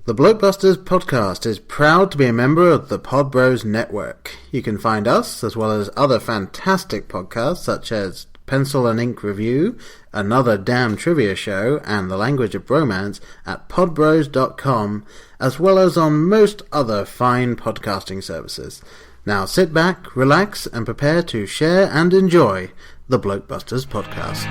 The Blokebusters podcast is proud to be a member of the Pod Bros Network. You can find us, as well as other fantastic podcasts such as Pencil and Ink Review, Another Damn Trivia Show, and The Language of Bromance at podbros.com, as well as on most other fine podcasting services. Now sit back, relax, and prepare to share and enjoy the Blokebusters podcast.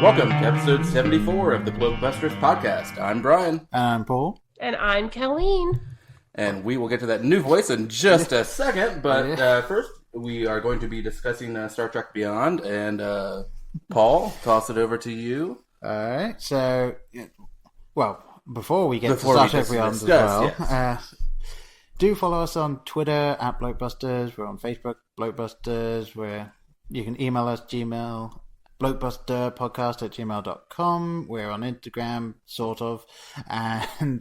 Welcome to episode 74 of the Blokebusters podcast. I'm Brian. I'm Paul. And I'm Kealeen. And we will get to that new voice in just a second, but first we are going to be discussing Star Trek Beyond, and Paul, toss it over to you. Alright, so, well, before we get to Star Trek Beyond as well, yes. Do follow us on Twitter at Blokebusters, we're on Facebook, Blokebusters, you can email us, Gmail, blokebusterpodcast@gmail.com. We're on Instagram, sort of, and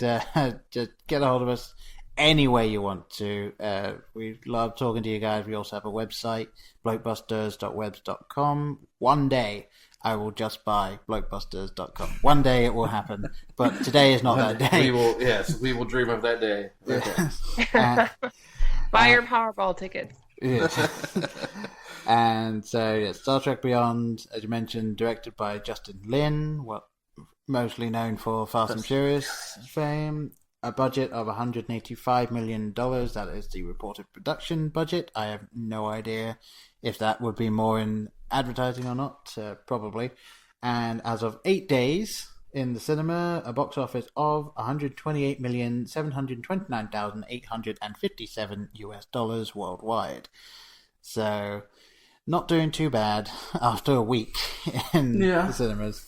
just get a hold of us any way you want to. We love talking to you guys. We also have a website, blokebusters.webs.com. One day I will just buy blokebusters.com. One day it will happen, but today is not that day. We will dream of that day. Okay. Buy your Powerball tickets. Yeah. And so, Star Trek Beyond, as you mentioned, directed by Justin Lin, mostly known for Fast and Furious fame. A budget of $185 million. That is the reported production budget. I have no idea if that would be more in advertising or not. Probably. And as of 8 days in the cinema, a box office of $128,729,857 US worldwide. So, not doing too bad after a week in the cinemas.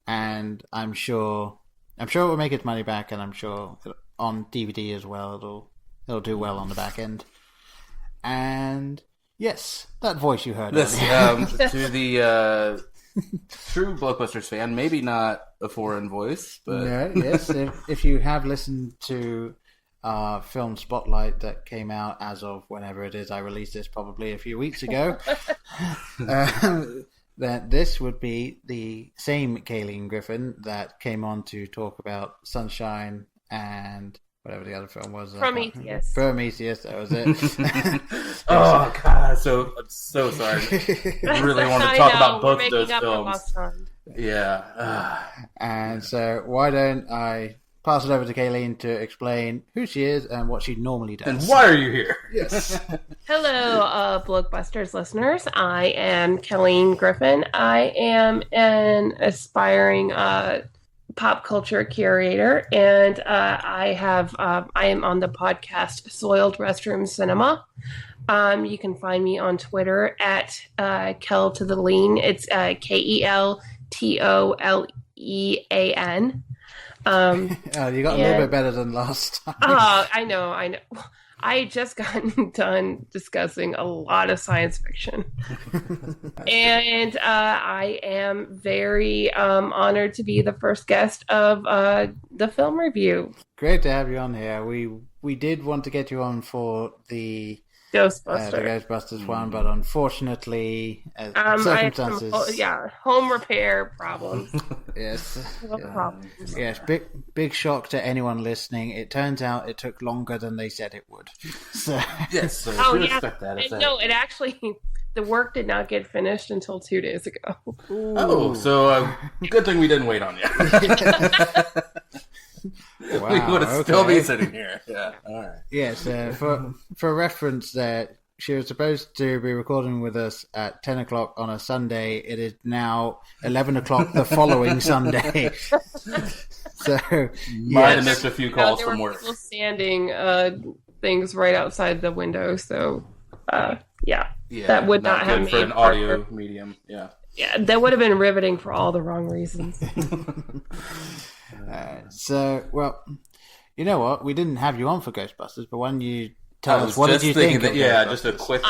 And I'm sure it will make its money back, and I'm sure on DVD as well it'll do well on the back end. And yes, that voice you heard. This to the true Blokebusters fan, maybe not a foreign voice, but yes, if you have listened to film Spotlight that came out as of whenever it is I released this, probably a few weeks ago, that this would be the same Kealeen Griffin that came on to talk about Sunshine and whatever the other film was. Prometheus, that was it. Oh God, I'm so sorry. I really want to talk about both of those films. Yeah. And so why don't I pass it over to Kealeen to explain who she is and what she normally does. And why are you here? Yes. Hello, Blokebusters listeners. I am Kealeen Griffin. I am an aspiring pop culture curator, and I am on the podcast Soiled Restroom Cinema. You can find me on Twitter at Kel to the Lean. It's KELTOLEAN. You got a little bit better than last time. I know. I just gotten done discussing a lot of science fiction. And I am very honored to be the first guest of the film review. Great to have you on here. We did want to get you on for the Ghostbusters one, but unfortunately, circumstances. Home repair problems. Yes. Problems. Yes, big shock to anyone listening. It turns out it took longer than they said it would. So. Yes, so expect that. It actually, the work did not get finished until 2 days ago. Ooh. Oh, so good thing we didn't wait on you. Wow, we would still be sitting here. Yeah, all right. Yes, for reference, that she was supposed to be recording with us at 10 o'clock on a Sunday. It is now 11 o'clock the following Sunday. So, might have missed a few calls from work. There were people standing things right outside the window, so that would not have made for an audio medium. Yeah, that would have been riveting for all the wrong reasons. So, well, you know what? We didn't have you on for Ghostbusters, but when you tell us, what did you think? Just a quick.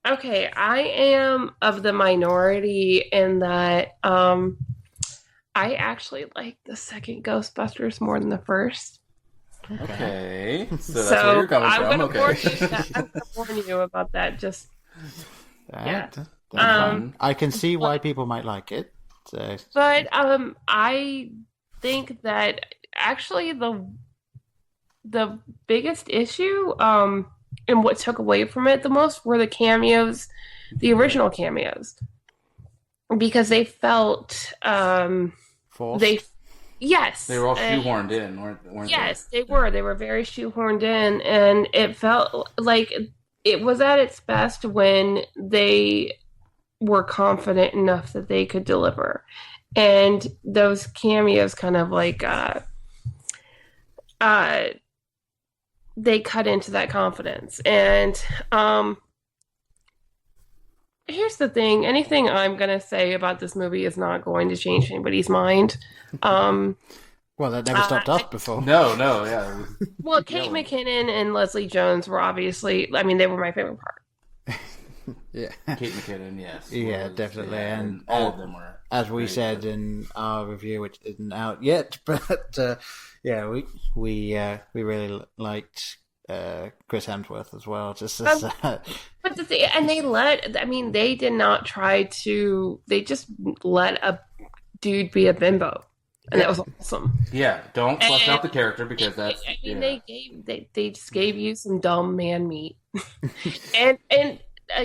Okay, I am of the minority in that I actually like the second Ghostbusters more than the first. Okay. So that's where you're coming I'm from. gonna warn you Okay. I'm gonna warn you about that. Just yeah. That's Um, fine. I can see why people might like it. So, but I think that actually the biggest issue and what took away from it the most were the cameos, the original cameos, because they felt forced. they yes They were all shoehorned in, weren't yes they? they were very shoehorned in, and it felt like it was at its best when they were confident enough that they could deliver, and those cameos kind of like uh they cut into that confidence. And here's the thing, anything I'm going to say about this movie is not going to change anybody's mind. Well, that never stopped us before. No, yeah. Well, Kate McKinnon and Leslie Jones were obviously, I mean, they were my favorite part. Yeah. Kate McKinnon, yes. Yeah, definitely. Yeah, and all of them were. As we great, said but... in our review, which isn't out yet, but yeah, we really liked Chris Hemsworth as well. Just as, but the thing, and they did not try to. They just let a dude be a bimbo, and that was awesome. Yeah, don't flush out the character because that's. I mean, they just gave you some dumb man meat, and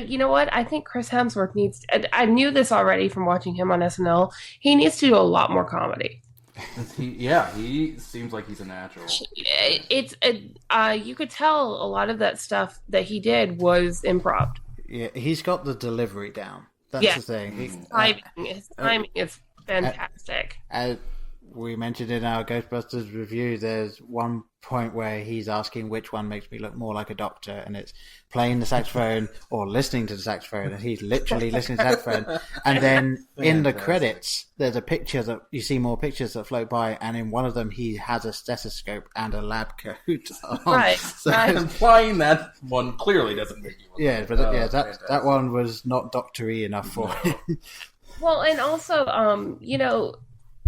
you know what? I think Chris Hemsworth needs. I knew this already from watching him on SNL. He needs to do a lot more comedy. He seems like he's a natural. It's you could tell a lot of that stuff that he did was improv. Yeah, he's got the delivery down. That's the thing. His timing is fantastic. As we mentioned in our Ghostbusters review, there's one point where he's asking which one makes me look more like a doctor, and it's playing the saxophone or listening to the saxophone, and he's literally listening to the saxophone. And then in the credits, there's a picture that you see more pictures that float by, and in one of them, he has a stethoscope and a lab coat on. Right. So, implying that one clearly doesn't make you look that one was not doctor-y enough for him. Well, and also,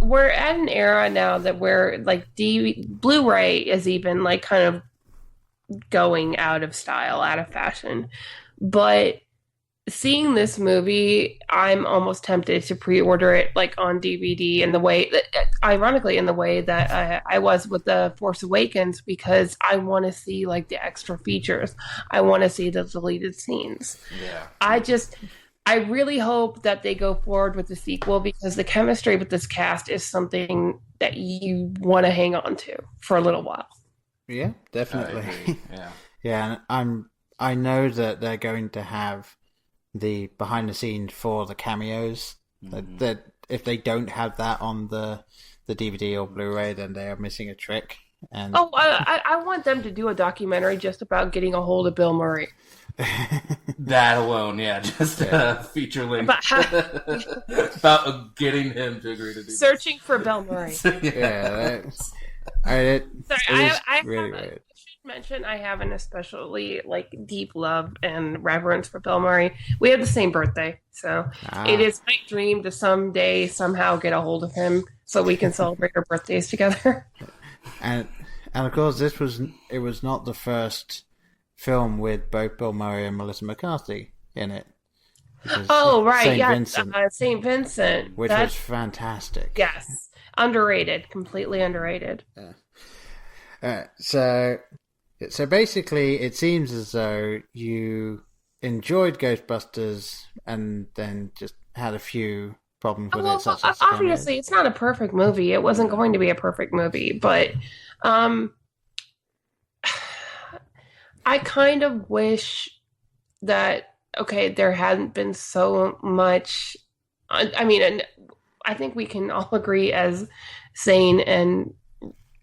we're at an era now that where like Blu-ray is even like kind of going out of style, out of fashion. But seeing this movie, I'm almost tempted to pre-order it like on DVD in the way that, ironically, in the way that I was with The Force Awakens, because I want to see like the extra features. I want to see the deleted scenes. Yeah. I really hope that they go forward with the sequel, because the chemistry with this cast is something that you want to hang on to for a little while. Yeah, definitely. Yeah. Yeah, and I know that they're going to have the behind the scenes for the cameos. Mm-hmm. That if they don't have that on the DVD or Blu-ray, then they are missing a trick. And I want them to do a documentary just about getting a hold of Bill Murray. That alone, just a feature link about getting him to agree to do searching for Bill Murray. Yeah, I really weird. I should mention I have an especially like deep love and reverence for Bill Murray. We have the same birthday, so it is my dream to someday somehow get a hold of him so we can celebrate our birthdays together. And of course, it was not the first film with both Bill Murray and Melissa McCarthy in it. Oh, right, St. Vincent, which was fantastic. Yes, underrated, completely underrated. So basically, it seems as though you enjoyed Ghostbusters and then just had a few problems with it. Such as obviously, it's not a perfect movie. It wasn't going to be a perfect movie, but I kind of wish that, there hadn't been so much. I mean, and I think we can all agree as sane and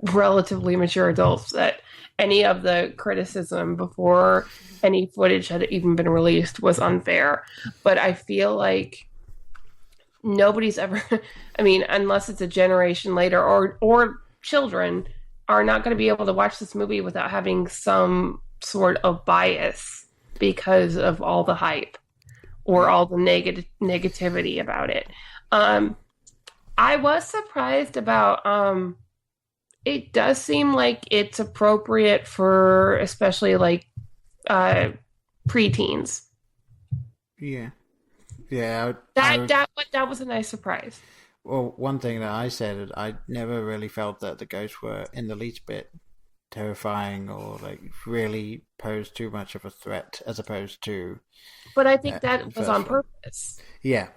relatively mature adults that any of the criticism before any footage had even been released was unfair. But I feel like nobody's ever, unless it's a generation later or children are not going to be able to watch this movie without having some sort of bias because of all the hype or all the negativity about it. I was surprised about it does seem like it's appropriate for especially like preteens. Yeah. That was a nice surprise. Well, one thing that I said is I never really felt that the ghosts were in the least bit terrifying or like really posed too much of a threat as opposed to. But I think that was on purpose. Yeah,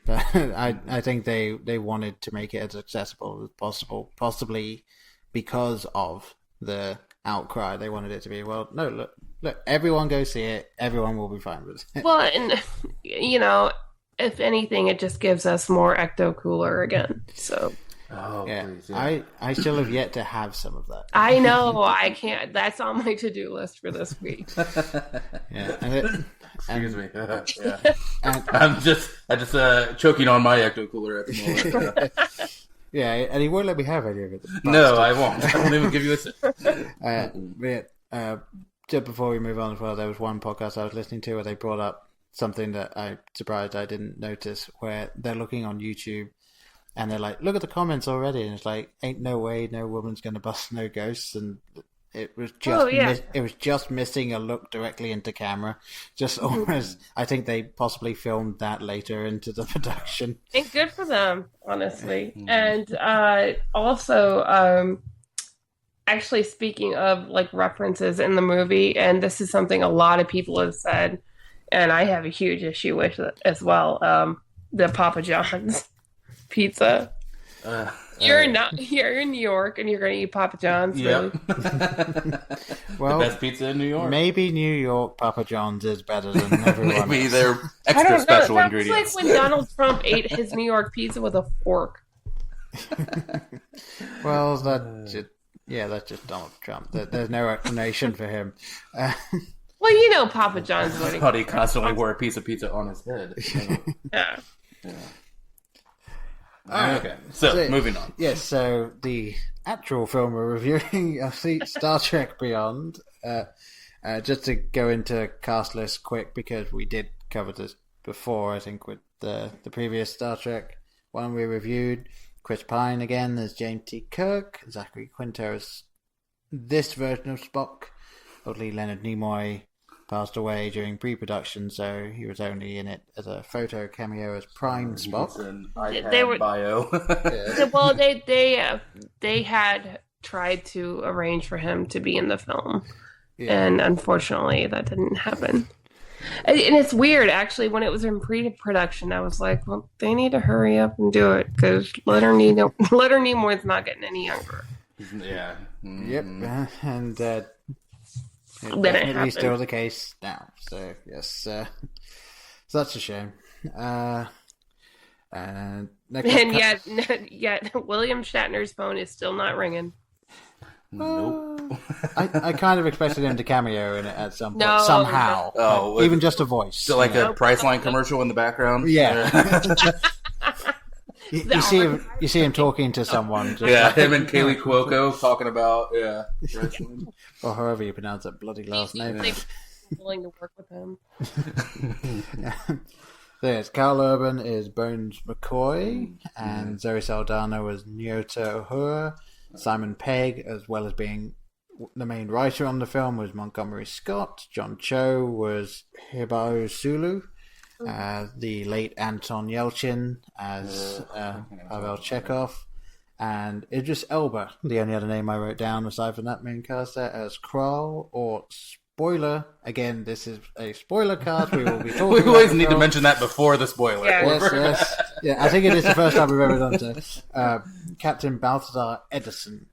I think they wanted to make it as accessible as possible, possibly because of the outcry. They wanted it to be, well, no, look, everyone go see it. Everyone will be fine with it. Well, and if anything, it just gives us more ecto cooler again. So. Oh, yeah. Please, yeah. I still have yet to have some of that. I know. I can't. That's on my to-do list for this week. Yeah. Excuse me. Yeah. I'm just choking on my ecto cooler at the moment. Yeah, and he won't let me have any of it. No, I won't. I won't even give you a sip. Just before we move on as well, there was one podcast I was listening to where they brought up something that I'm surprised I didn't notice, where they're looking on YouTube and they're like, look at the comments already, and it's like, ain't no way no woman's going to bust no ghosts, and it was just it was just missing a look directly into camera. Just almost, I think they possibly filmed that later into the production. And good for them, honestly. And also, actually, speaking of like references in the movie, and this is something a lot of people have said, and I have a huge issue with it as well. The Papa John's pizza. You're in New York and you're going to eat Papa John's. Yep. Really? Well, the best pizza in New York. Maybe New York Papa John's is better than everyone. Maybe else. they're extra special ingredients. It's like when Donald Trump ate his New York pizza with a fork. Well, that's just Donald Trump. There's no explanation for him. Well, Papa John's. I thought he constantly wore a piece of pizza on his head. Yeah. Okay, so moving on. Yes, so the actual film we're reviewing, Star Trek Beyond. Just to go into cast list quick, because we did cover this before, I think, with the previous Star Trek one we reviewed. Chris Pine again as James T. Kirk, Zachary Quinto as this version of Spock. Oddly, Leonard Nimoy passed away during pre-production, so he was only in it as a photo cameo as Prime Spock. An iPad bio. Yeah. Well, they had tried to arrange for him to be in the film, and unfortunately, that didn't happen. And it's weird, actually. When it was in pre-production, I was like, "Well, they need to hurry up and do it because Leonard Nimoy's not getting any younger." Yeah. Mm-hmm. Yep, and it's definitely still the case now. So yes, so that's a shame. And yet William Shatner's phone is still not ringing. Nope. I kind of expected him to cameo in it at some point somehow. Oh, even just a voice. So like a Priceline commercial in the background. Yeah. You see him talking to someone. Just him and Kaylee Cuoco talking about or however you pronounce that bloody last name. Willing to work with him. There's Carl Urban is Bones McCoy, and Zoe Saldana was Nyota Uhura. Simon Pegg, as well as being the main writer on the film, was Montgomery Scott. John Cho was Hibao Sulu. The late Anton Yelchin as Pavel Chekhov, and Idris Elba, the only other name I wrote down aside from that main cast there, as Krall, or spoiler, again, this is a spoiler cast, we will be talking we always need to film. Mention that before the spoiler. Yes. Yeah, I think it is the first time we've ever done so. Captain Balthazar Edison,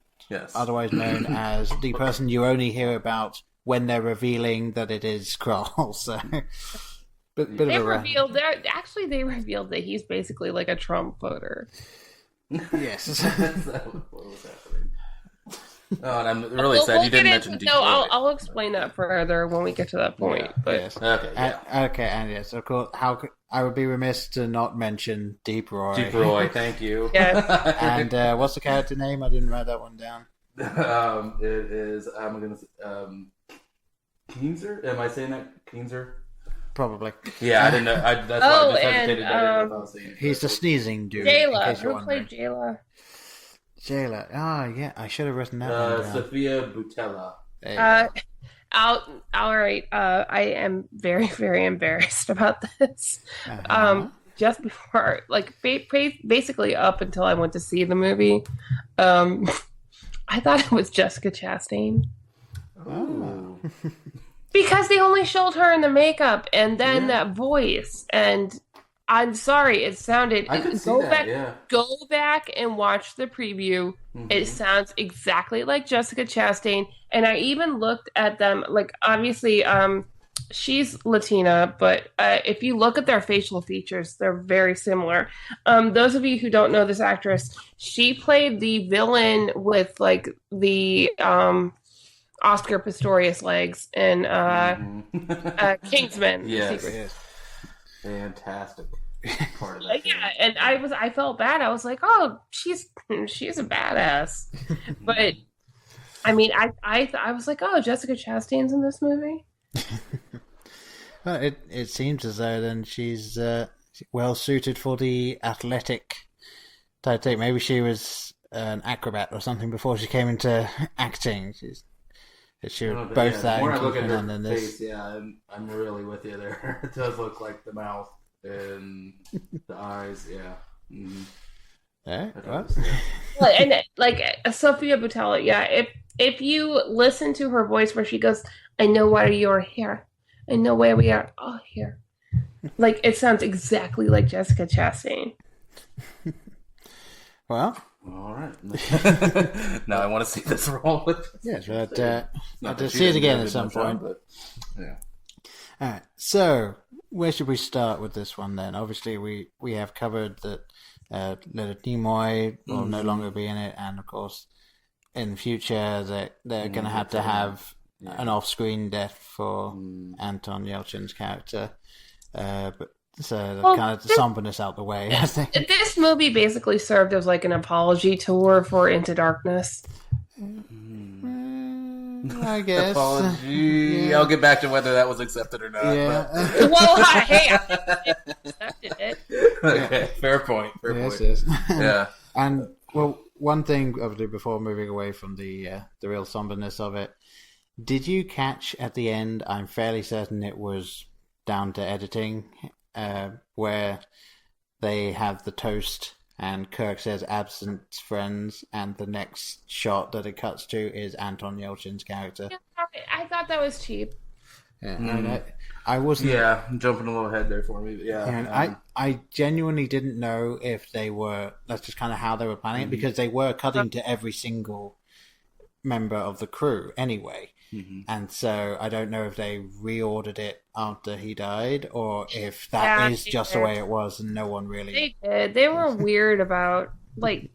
otherwise known as the person you only hear about when they're revealing that it is Krall, so... They revealed that he's basically like a Trump voter. Yes. What was happening? Oh, and I'm really sad you didn't mention Detroit. No, I'll explain that further when we get to that point. Yeah. But yes. Okay. And yes, of course. I would be remiss to not mention Deep Roy. Deep Roy, thank you. Yes. And what's the character name? I didn't write that one down. It is. Keenser? Am I saying that? Keenser? Probably. Yeah, I didn't know. That's why I just hesitated. I didn't know if I was saying it. He's the sneezing dude. Jayla. Who played Jayla? Jayla. Oh, yeah. I should have written that one down. Sophia Boutella. All right. I am very, very embarrassed about this. Just before, like, basically up until I went to see the movie, I thought it was Jessica Chastain. Oh. Because they only showed her in the makeup and then that voice. And I'm sorry, it sounded... I could see that, yeah. Go back and watch the preview. Mm-hmm. It sounds exactly like Jessica Chastain. And I even looked at them, like, obviously, she's Latina, but if you look at their facial features, they're very similar. Those of you who don't know this actress, she played the villain with, like, the... Oscar Pistorius legs in Kingsman. Yes. Fantastic part of that. Yeah, and I felt bad. I was like, oh, she's a badass. But I mean, I was like, oh, Jessica Chastain's in this movie. Well, it seems as though then she's well suited for the athletic type thing. Maybe she was an acrobat or something before she came into acting. She was both that. The more I look at her than face, I'm really with you there. It does look like the mouth and the eyes, yeah. Mm-hmm. Yeah, well, and like Sophia Boutella, if you listen to her voice where she goes, "I know why you're here. I know where we are all here," like it sounds exactly like Jessica Chastain. Well. All right. Now I want to see this role. Yes, but I'll see it again at some point. But, yeah. All right. So, where should we start with this one then? Obviously, we have covered that Leonard Nimoy will no longer be in it, and of course, in the future, they're going to have an off-screen death for Anton Yelchin's character. But so kind of the somberness out the way, I think. This movie basically served as like an apology tour for Into Darkness. I guess. Apology. Yeah. I'll get back to whether that was accepted or not. Yeah. Well, hey, I accepted it. Okay, fair point. Yes. Yeah. And well, one thing, obviously, before moving away from the real somberness of it, did you catch at the end? I'm fairly certain it was down to editing. Where they have the toast and Kirk says absent friends, and the next shot that it cuts to is Anton Yelchin's character. Yeah, I thought that was cheap. Yeah, I wasn't. Yeah, jumping a little ahead there for me. But yeah, I genuinely didn't know if they were. That's just kind of how they were planning it, because they were cutting to every single member of the crew anyway. Mm-hmm. And so I don't know if they reordered it after he died, or if that is just the way it was and no one really... They did. They were weird about, like...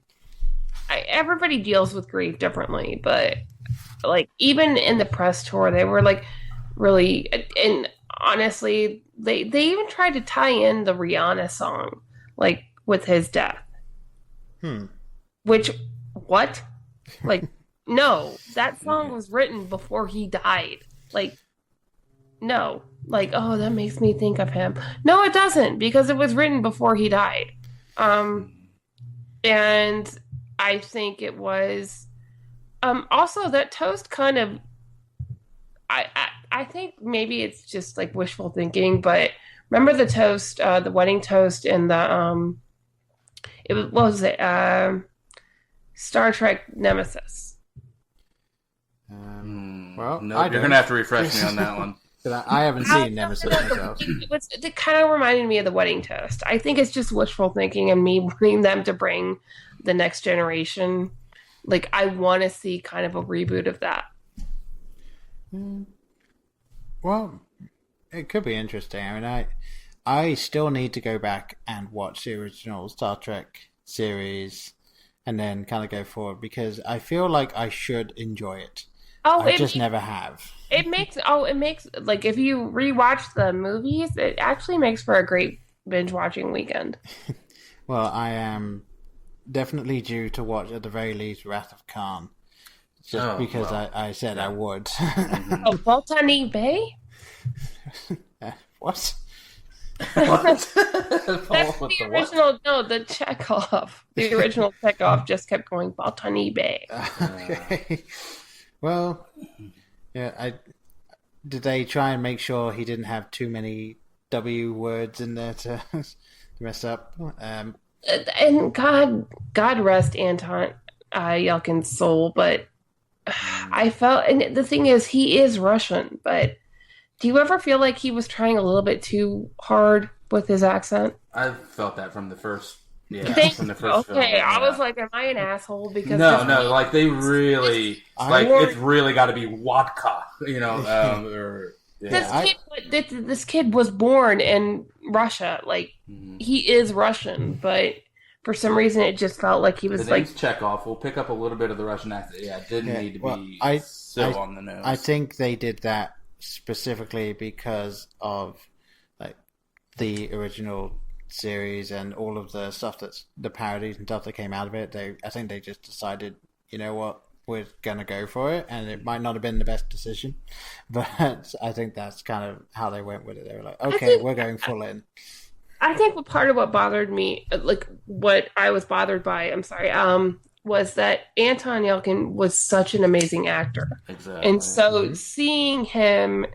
everybody deals with grief differently, but, like, even in the press tour, they were, like, really... And honestly, they even tried to tie in the Rihanna song, like, with his death. Which, what? Like... No, that song was written before he died. Like, no. Like, oh, that makes me think of him. No, it doesn't, because it was written before he died. And I think it was... also, that toast kind of... I think maybe it's just, like, wishful thinking, but remember the toast, the wedding toast in the... it was, what was it? Star Trek Nemesis. Well, no, you're going to have to refresh me on that one. I haven't seen Nemesis myself. It kind of reminded me of the wedding toast. I think it's just wishful thinking and me wanting them to bring the next generation. Like, I want to see kind of a reboot of that. Well, it could be interesting. I mean, I still need to go back and watch the original Star Trek series and then kind of go forward, because I feel like I should enjoy it. I just never have. It makes like, if you rewatch the movies, it actually makes for a great binge watching weekend. Well, I am definitely due to watch, at the very least, Wrath of Khan. just because I said I would. Oh, Baltani Bay? What? That's the original. No, the Chekhov. The original Chekhov just kept going Baltani Bay. Okay. Well, yeah. Did they try and make sure he didn't have too many W words in there to mess up? And God rest Anton Yelkin's soul, but I felt, and the thing is, he is Russian, but do you ever feel like he was trying a little bit too hard with his accent? I felt that from the first. Yeah, from the first film. Okay, Yeah. I was like, am I an asshole? Because no, like they really, it's really got to be vodka, This kid was born in Russia. Like, he is Russian, but for some reason it just felt like he was the name's Chekhov. We'll pick up a little bit of the Russian accent. Yeah, it didn't need to be so on the nose. I think they did that specifically because of like the original series and all of the stuff the parodies and stuff that came out of it. I think they just decided, you know what, we're gonna go for it, and it might not have been the best decision, but I think that's kind of how they went with it. They were like, okay, we're going full in. I think part of what bothered me, like what I was bothered by, was that Anton Yelkin was such an amazing actor. Exactly. And so seeing him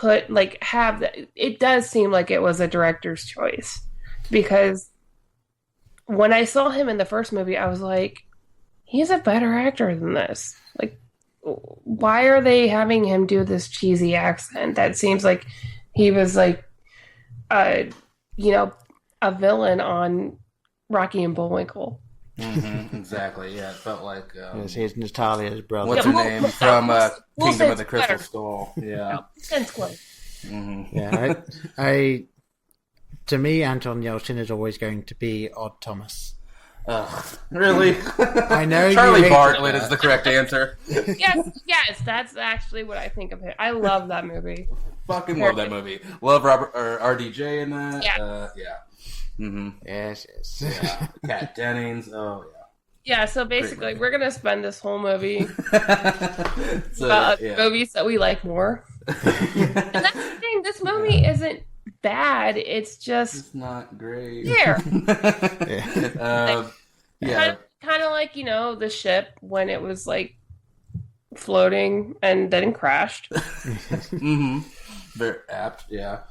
have that, it does seem like it was a director's choice, because when I saw him in the first movie, I was like, he's a better actor than this. Like, why are they having him do this cheesy accent? That seems like he was like, a villain on Rocky and Bullwinkle. Exactly. Yeah, it felt like he's Natalia's brother. What's her name from Kingdom of the Crystal Skull? Yeah, sense close. Yeah, to me, Anton Yelchin is always going to be Odd Thomas. Really? I know. Charlie Bartlett is the correct answer. Yes, that's actually what I think of him. I love that movie. Fucking love that movie. Love Robert or RDJ in that. Yeah. Yes. Yeah. Kat Dennings. Oh yeah. Yeah. So basically, we're gonna spend this whole movie about movies that we like more. And that's the thing. This movie isn't bad. It's not great. Here. Kind of like the ship when it was like floating and then crashed. Very apt. Yeah.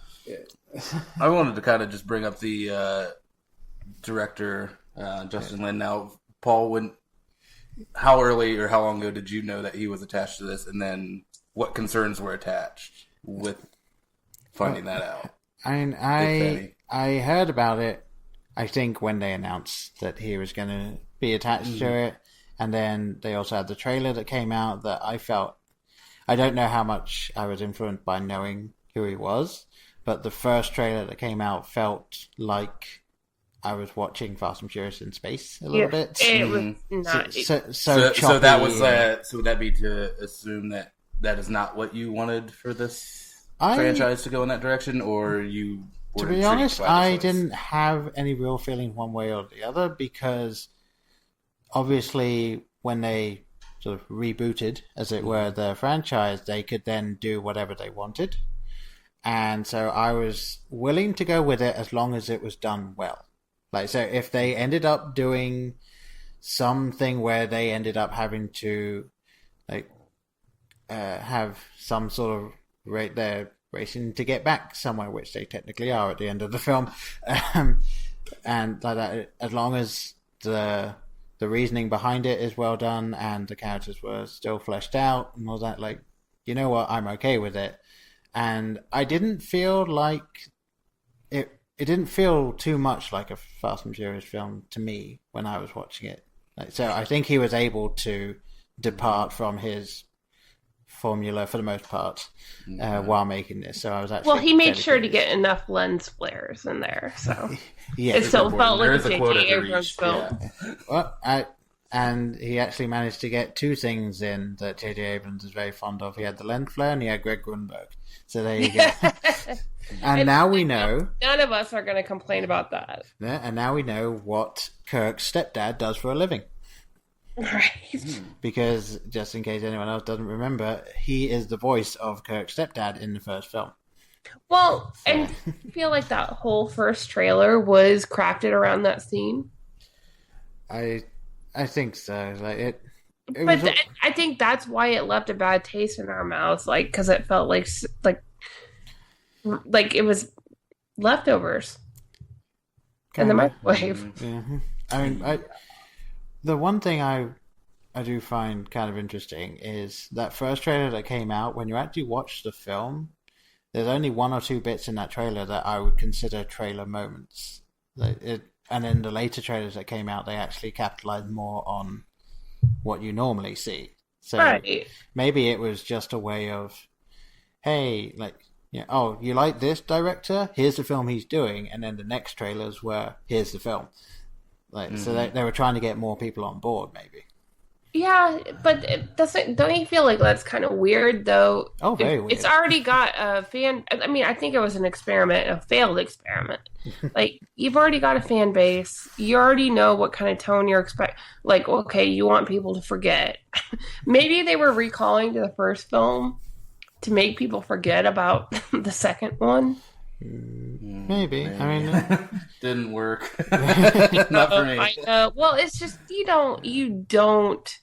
I wanted to kind of just bring up the director, Justin Lin. Now, Paul, how early or how long ago did you know that he was attached to this, and then what concerns were attached with finding that out? I heard about it, I think, when they announced that he was going to be attached to it, and then they also had the trailer that came out that I don't know how much I was influenced by knowing who he was, but the first trailer that came out felt like I was watching Fast and Furious in space a little bit. It was not. So that was so would that be to assume that is not what you wanted for this franchise to go in that direction, or you? To be honest, I didn't have any real feeling one way or the other, because obviously when they sort of rebooted, as it were, the franchise, they could then do whatever they wanted. And so I was willing to go with it as long as it was done well. Like, so if they ended up doing something where they ended up having to have some sort of they're racing to get back somewhere, which they technically are at the end of the film, and like that, as long as the reasoning behind it is well done and the characters were still fleshed out and all that, like, you know what, I'm okay with it. And I didn't feel like it didn't feel too much like a Fast and Furious film to me when I was watching it. So I think he was able to depart from his formula for the most part while making this. So I was actually he made sure to get enough lens flares in there, so yeah, it still felt like a J.J. Abrams film. Well, and he actually managed to get two things in that J.J. Abrams is very fond of. He had the lens flare and he had Greg Grunberg. So there you go. And now we know. None of us are going to complain about that. Yeah, and now we know what Kirk's stepdad does for a living. Right. Because, just in case anyone else doesn't remember, he is the voice of Kirk's stepdad in the first film. Well, and I feel like that whole first trailer was crafted around that scene. I think so. Like it But was. I think that's why it left a bad taste in our mouths, like because it felt like it was leftovers in the microwave. Yeah. I mean, the one thing I do find kind of interesting is that first trailer that came out. When you actually watch the film, there's only one or two bits in that trailer that I would consider trailer moments. And then the later trailers that came out, they actually capitalized more on what you normally see. So Right. maybe it was just a way of, hey, like, oh, you like this director? Here's the film he's doing. And then the next trailers were, here's the film. Like, so they were trying to get more people on board, maybe. Yeah, but don't you feel like that's kind of weird though? Oh, very weird. It's already got a fan. I mean, I think it was an experiment, a failed experiment. Like, you've already got a fan base. You already know what kind of tone you're expecting. Like, okay, you want people to forget. Maybe they were recalling to the first film to make people forget about the second one. Maybe. I mean, didn't work. Not for me. I know. Well, it's just you don't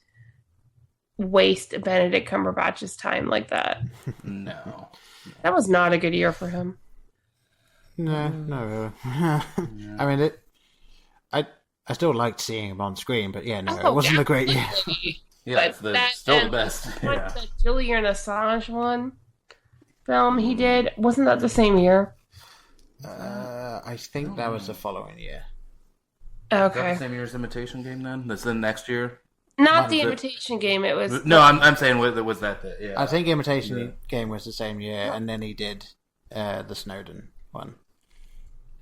waste Benedict Cumberbatch's time like that. No. That was not a good year for him. no. I mean, I still liked seeing him on screen, but it wasn't a great year. Yeah, it's still the best. Like the Julian Assange one film he did, wasn't that the same year? I think that was the following year. Is that Okay. the same year as Imitation Game then? That's the next year? Not the Imitation Game, it was... No, I'm saying was that the... Yeah. I think Imitation Game was the same year, and then he did the Snowden one.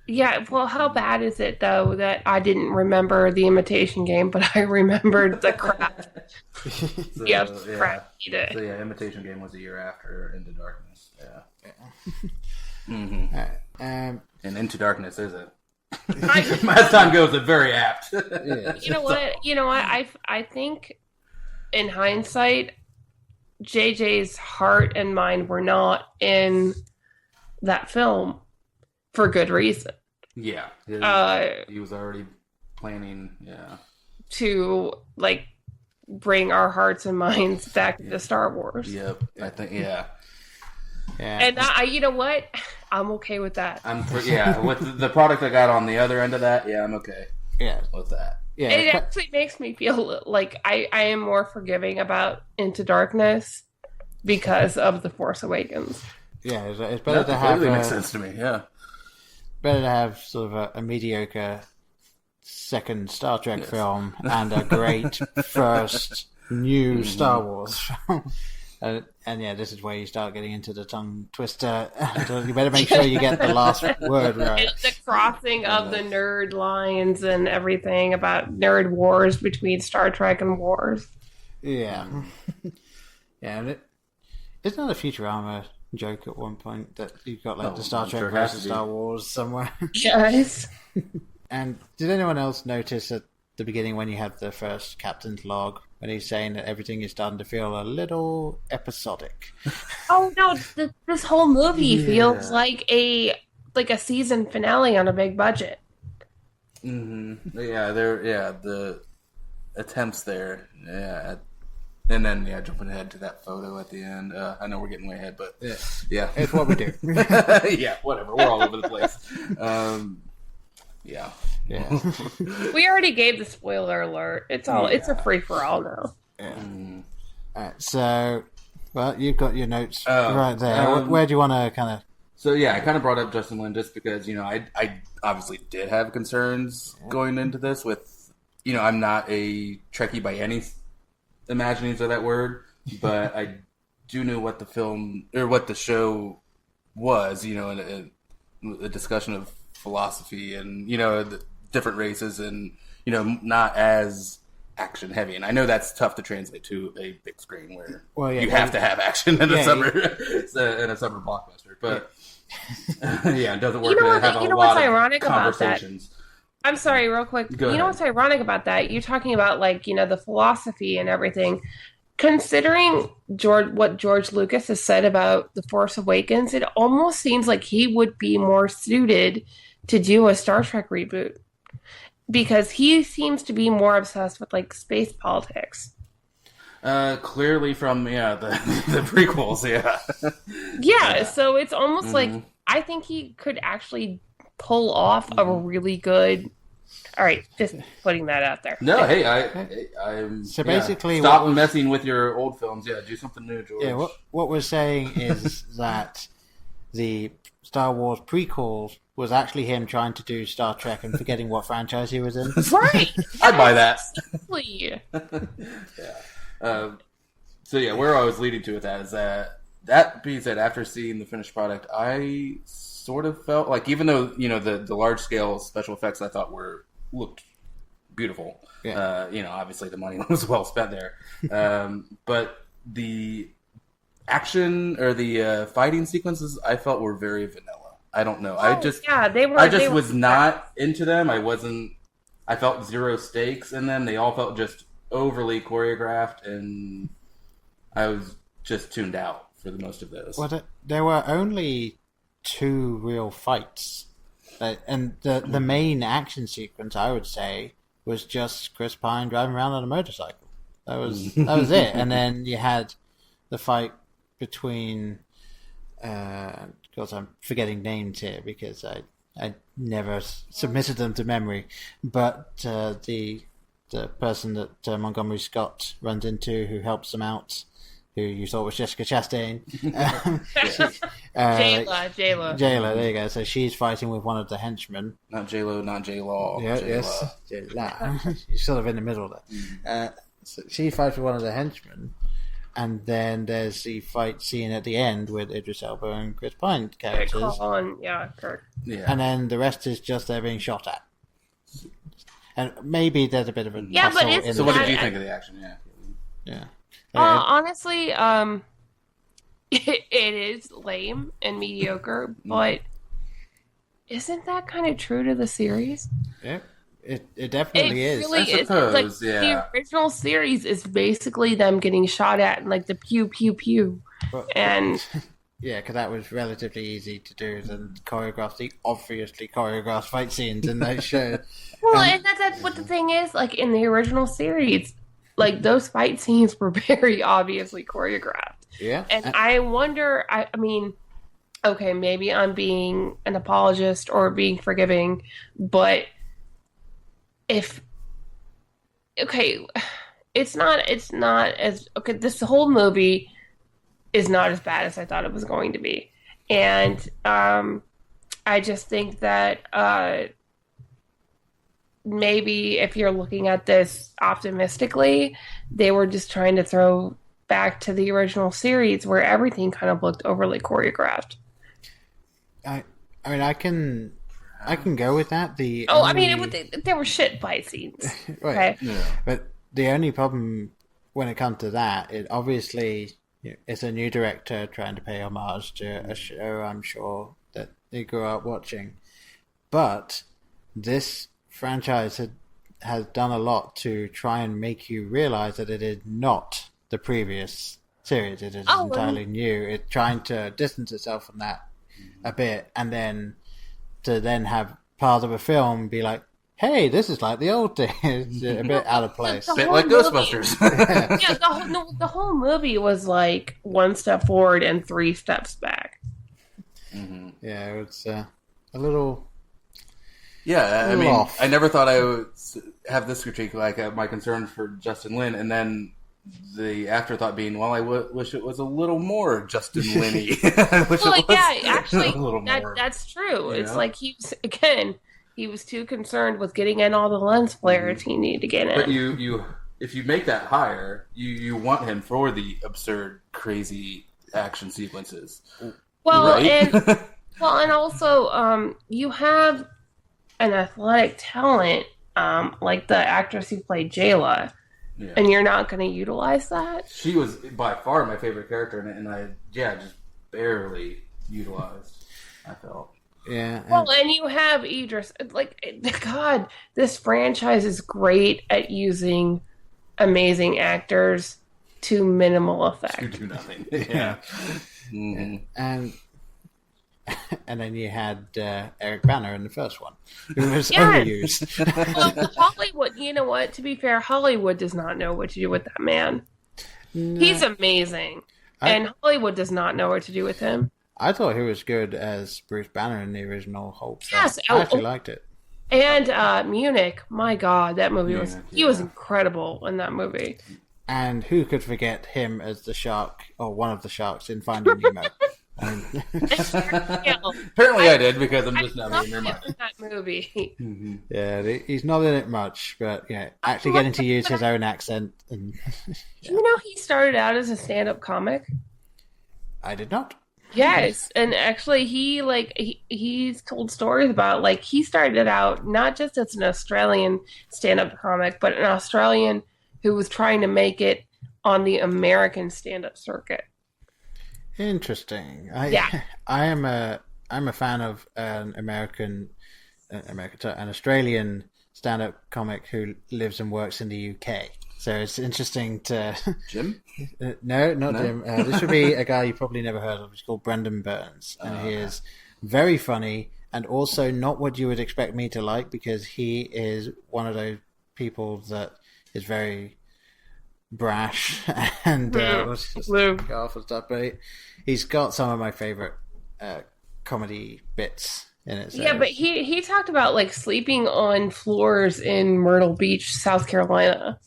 Yeah, well, how bad is it, though, that I didn't remember the Imitation Game, but I remembered the crap. Crap he did. So yeah, Imitation Game was a year after Into Darkness. Yeah. Um, And Into Darkness is it? As time goes, it's very apt. You know what? I think, in hindsight, JJ's heart and mind were not in that film for good reason. Yeah. He was already planning, to, like, bring our hearts and minds back to Star Wars. Yep. I think, yeah. And you know what? I'm okay with that. With the product I got on the other end of that, I'm okay. Yeah. With that. Yeah. It actually makes me feel like I am more forgiving about Into Darkness because of The Force Awakens. Yeah, it's better to That have... totally makes sense to me, yeah. Better to have sort of a mediocre second Star Trek film and a great first new Star Wars film. And this is where you start getting into the tongue twister. You better make sure you get the last word right. It's the crossing of the nerd lines and everything about nerd wars between Star Trek and Wars. Yeah. And isn't that a Futurama joke at one point that you've got the Star Trek versus Star Wars somewhere? Yes. And did anyone else notice at the beginning when you had the first captain's log when he's saying that everything is starting to feel a little episodic? Oh no! This whole movie feels like a season finale on a big budget. Mm-hmm. Yeah, the attempts there. Yeah. And then, jumping ahead to that photo at the end. I know we're getting way ahead, but yeah. It's what we do. Yeah, whatever. We're all over the place. Yeah. We already gave the spoiler alert. It's a free for all now. Yeah. Alright, so, well, you've got your notes right there. Where do you want to kind of... So, I kind of brought up Justin Lin just because, I obviously did have concerns going into this with, I'm not a Trekkie by any imaginings of that word, but I do know what the film, or what the show was, a discussion of philosophy and, the different races and, not as action heavy. And I know that's tough to translate to a big screen where you have to have action in a summer blockbuster. But it doesn't work to have a lot of conversations. I'm sorry, real quick. Go You know ahead. what's ironic about that? You're talking about like, the philosophy and everything. Considering what George Lucas has said about The Force Awakens, it almost seems like he would be more suited to do a Star Trek reboot because he seems to be more obsessed with like space politics. Clearly from the prequels, yeah. Yeah, so it's almost Mm-hmm. like I think he could actually pull off a really good. All right, just putting that out there. No, hey, I'm So basically stop what was- messing with your old films. Yeah, do something new, George. Yeah, what we're saying is that the Star Wars prequels was actually him trying to do Star Trek and forgetting what franchise he was in. Right. I'd buy that. Exactly. So yeah, where I was leading to with that is that being said, after seeing the finished product, I sort of felt like even though the large scale special effects I thought looked beautiful, obviously the money was well spent there, but the action or the fighting sequences I felt were very vanilla. I don't know. They were. I just was not into them. I felt zero stakes in them. They all felt just overly choreographed, and I was just tuned out for the most of those. Well, there were only 2 real fights, and the main action sequence, I would say, was just Chris Pine driving around on a motorcycle. That was it. And then you had the fight between, because I'm forgetting names here because I never submitted them to memory, but the person that Montgomery Scott runs into who helps them out, who you thought was Jessica Chastain. Jayla. Jayla, there you go. So she's fighting with one of the henchmen. Not J-Lo, not J-Law. Yeah, Jayla. yes. Jayla. She's sort of in the middle there. So she fights with one of the henchmen, and then there's the fight scene at the end with Idris Elba and Chris Pine characters. Kirk. Yeah. And then the rest is just they're being shot at. And maybe there's a bit of a Yeah, but tussle it's- in So what there. did you think of the action? Yeah. Yeah. Honestly, it is lame and mediocre, but isn't that kind of true to the series? Yeah. It definitely is. Really I is. suppose, Like, yeah. The original series is basically them getting shot at and like the pew pew pew, But- and Yeah, because that was relatively easy to do than choreograph the obviously choreographed fight scenes in that show. and that's what the thing is. Like in the original series, like those fight scenes were very obviously choreographed. Yeah. And I wonder, I mean, okay, maybe I'm being an apologist or being forgiving, but it's not as, okay, this whole movie is not as bad as I thought it was going to be. And I just think that maybe if you're looking at this optimistically, they were just trying to throw back to the original series where everything kind of looked overly choreographed. I mean, I can go with that. There were shit fight scenes. Right. Okay. Yeah. But the only problem when it comes to that, it obviously it's a new director trying to pay homage to a show I'm sure that they grew up watching. But this franchise has done a lot to try and make you realize that it is not the previous series. It is entirely new. It's trying to distance itself from that a bit, and then to have part of a film be like, hey, this is like the old days. It's a bit out of place. The Bit whole like movie- Ghostbusters. Yeah, the whole movie was like one step forward and 3 steps back. Yeah, it's a little... Yeah, I mean, Off. I never thought I would have this critique, like my concerns for Justin Lin, and then the afterthought being, well, I wish it was a little more Justin Lin-y. I wish Well, it was yeah, actually, a little more. that's true. You It's know? like he was too concerned with getting in all the lens flares he needed to get in. But if you make that higher, you want him for the absurd, crazy action sequences. Well, right? and also, you have an athletic talent, like the actress who played Jayla, Yeah. and you're not going to utilize that. She was by far my favorite character in it, and I just barely utilized. I felt. Yeah. Well, and you have Idris. God, this franchise is great at using amazing actors to minimal effect. To do nothing. Yeah. Mm-hmm. And then you had Eric Bana in the first one, who was overused. Well, Hollywood, you know what? To be fair, Hollywood does not know what to do with that man. No. He's amazing. And Hollywood does not know what to do with him. I thought he was good as Bruce Banner in the original Hulk. Yes. I actually liked it. And Munich, my God, that movie he was incredible in that movie. And who could forget him as the shark, or one of the sharks in Finding Nemo? Apparently I did, because I'm just now being reminded. That movie. Mm-hmm. Yeah, he's not in it much, but actually getting to use his own accent. And You know, he started out as a stand-up comic. I did not. Yes, and actually, he's told stories about he started out not just as an Australian stand-up comic, but an Australian who was trying to make it on the American stand-up circuit. Interesting. I'm a fan of an Australian stand-up comic who lives and works in the UK. So it's interesting to... Jim? No, not Jim. This would be a guy you probably never heard of. He's called Brendan Burns. And he is very funny, and also not what you would expect me to like, because he is one of those people that is very brash and off and stuff. But he's got some of my favorite comedy bits in it. So. Yeah, but he talked about sleeping on floors in Myrtle Beach, South Carolina.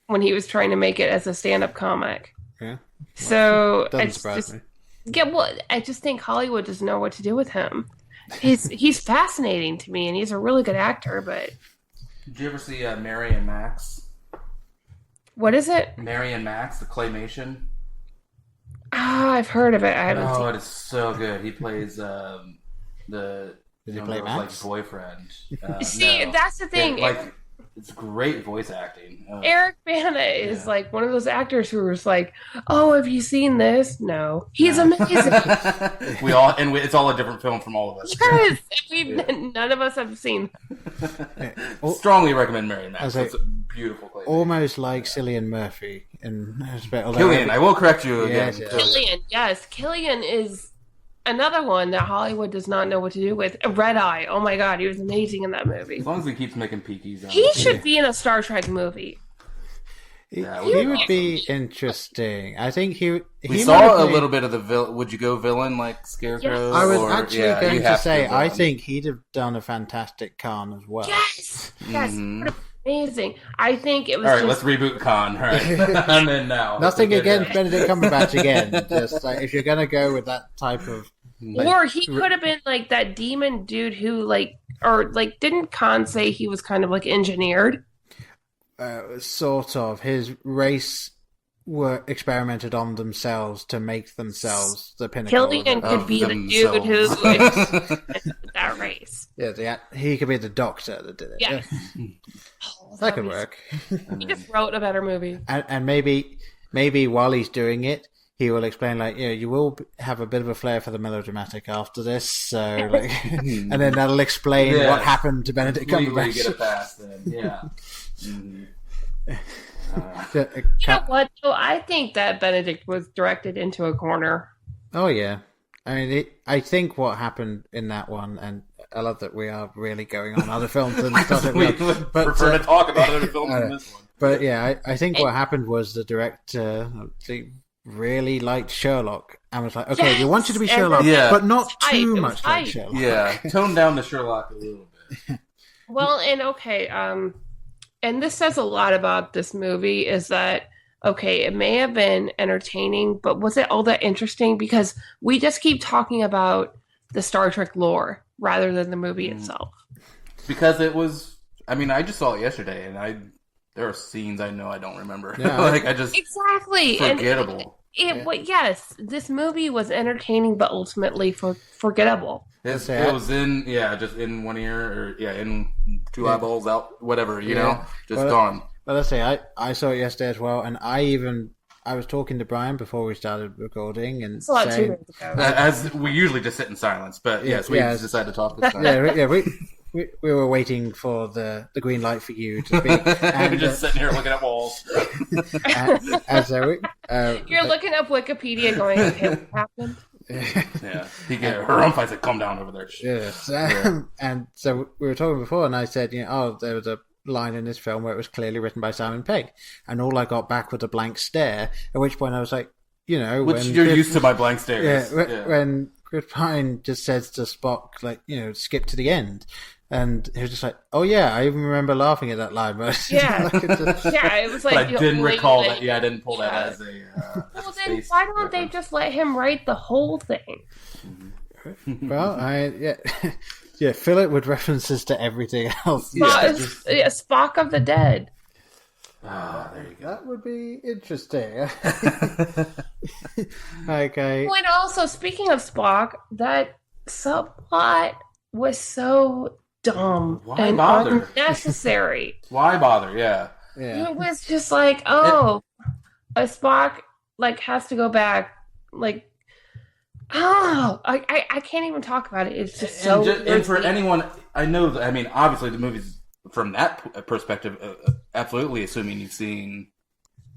When he was trying to make it as a stand-up comic. Yeah. So doesn't surprise me. Yeah, well, I just think Hollywood doesn't know what to do with him. He's fascinating to me, and he's a really good actor. But did you ever see Mary and Max? What is it? Mary and Max, the claymation. I've heard of it. I haven't seen it is so good. He plays the Did he play Max? boyfriend. See, that's the thing. It's great voice acting. Eric Bana is one of those actors who was "Oh, have you seen this?" No, he's amazing. It's all a different film from all of us. Yes, none of us have seen. Strongly recommend Mary and Max. It's a beautiful play. Almost like Cillian Murphy in Killian. I will correct you again. Killian, yes, Killian is another one that Hollywood does not know what to do with. Red Eye. Oh my God, he was amazing in that movie. As long as he keeps making peekies. He should be in a Star Trek movie. He would be interesting. I think we saw a little bit of the villain. Would you go villain like Scarecrow? Yes. I was actually going to say, I think he'd have done a fantastic Khan as well. Yes! Yes! Mm-hmm. Amazing. I think it was all right, let's reboot Khan. All right. I'm in now. Nothing against Benedict Cumberbatch again. Just if you're going to go with that type of... or he could have been that demon dude who didn't Khan say he was kind of engineered? Sort of. His race were experimented on themselves to make themselves the pinnacle. Killian could be the dude who that race. Yeah, he could be the doctor that did it. Yeah. That could work. He just wrote a better movie. And maybe while he's doing it, he will explain you will have a bit of a flair for the melodramatic after this, so and then that'll explain what happened to Benedict Cumberbatch. You get a pass then, yeah. You know what? So I think that Benedict was directed into a corner. Oh yeah, I mean, I think what happened in that one, and I love that we are really going on other films and stuff. We prefer to talk about other films than this one. But yeah, I think what happened was the director really liked Sherlock and was like, okay, we want you to be Sherlock, but not too much like Sherlock. Yeah, tone down the Sherlock a little bit. Well, and okay, and this says a lot about this movie is that, okay, it may have been entertaining, but was it all that interesting? Because we just keep talking about the Star Trek lore rather than the movie itself. Because it was, I mean, I just saw it yesterday, and there are scenes I know I don't remember. Yeah, I just... Exactly. Forgettable. Yes, this movie was entertaining, but ultimately forgettable. It was in, just in one ear, or, in two eyeballs out, whatever, you know? Just gone. But let's say, I saw it yesterday as well, and I even I was talking to Brian before we started recording, and It's a lot saying, 2 days ago. As we usually just sit in silence, but yes, we decided to talk this time. we were waiting for the green light for you to speak. And, We're just sitting here looking at walls. You're looking up Wikipedia going, okay, what happened? Yeah, her own fight said, "Calm down over there." Yes, and so we were talking before, and I said, there was a line in this film where it was clearly written by Simon Pegg, and all I got back was a blank stare. At which point I was like, which you're used to my blank stares. When Chris Pine just says to Spock, like, skip to the end. And he was just like, "Oh yeah, I even remember laughing at that line." But it was like. But I didn't recall that. Yeah, I didn't pull that as a. Well, then why don't they just let him write the whole thing? Well, fill it with references to everything else. Spock of the Dead. There you go. That would be interesting. Okay. Well, and also, speaking of Spock, that subplot was so dumb and unnecessary. Why bother? Yeah. It was just like, a Spock has to go back. I can't even talk about it. It's just so. And for anyone, I know. I mean, obviously, the movie's from that perspective. Absolutely, assuming you've seen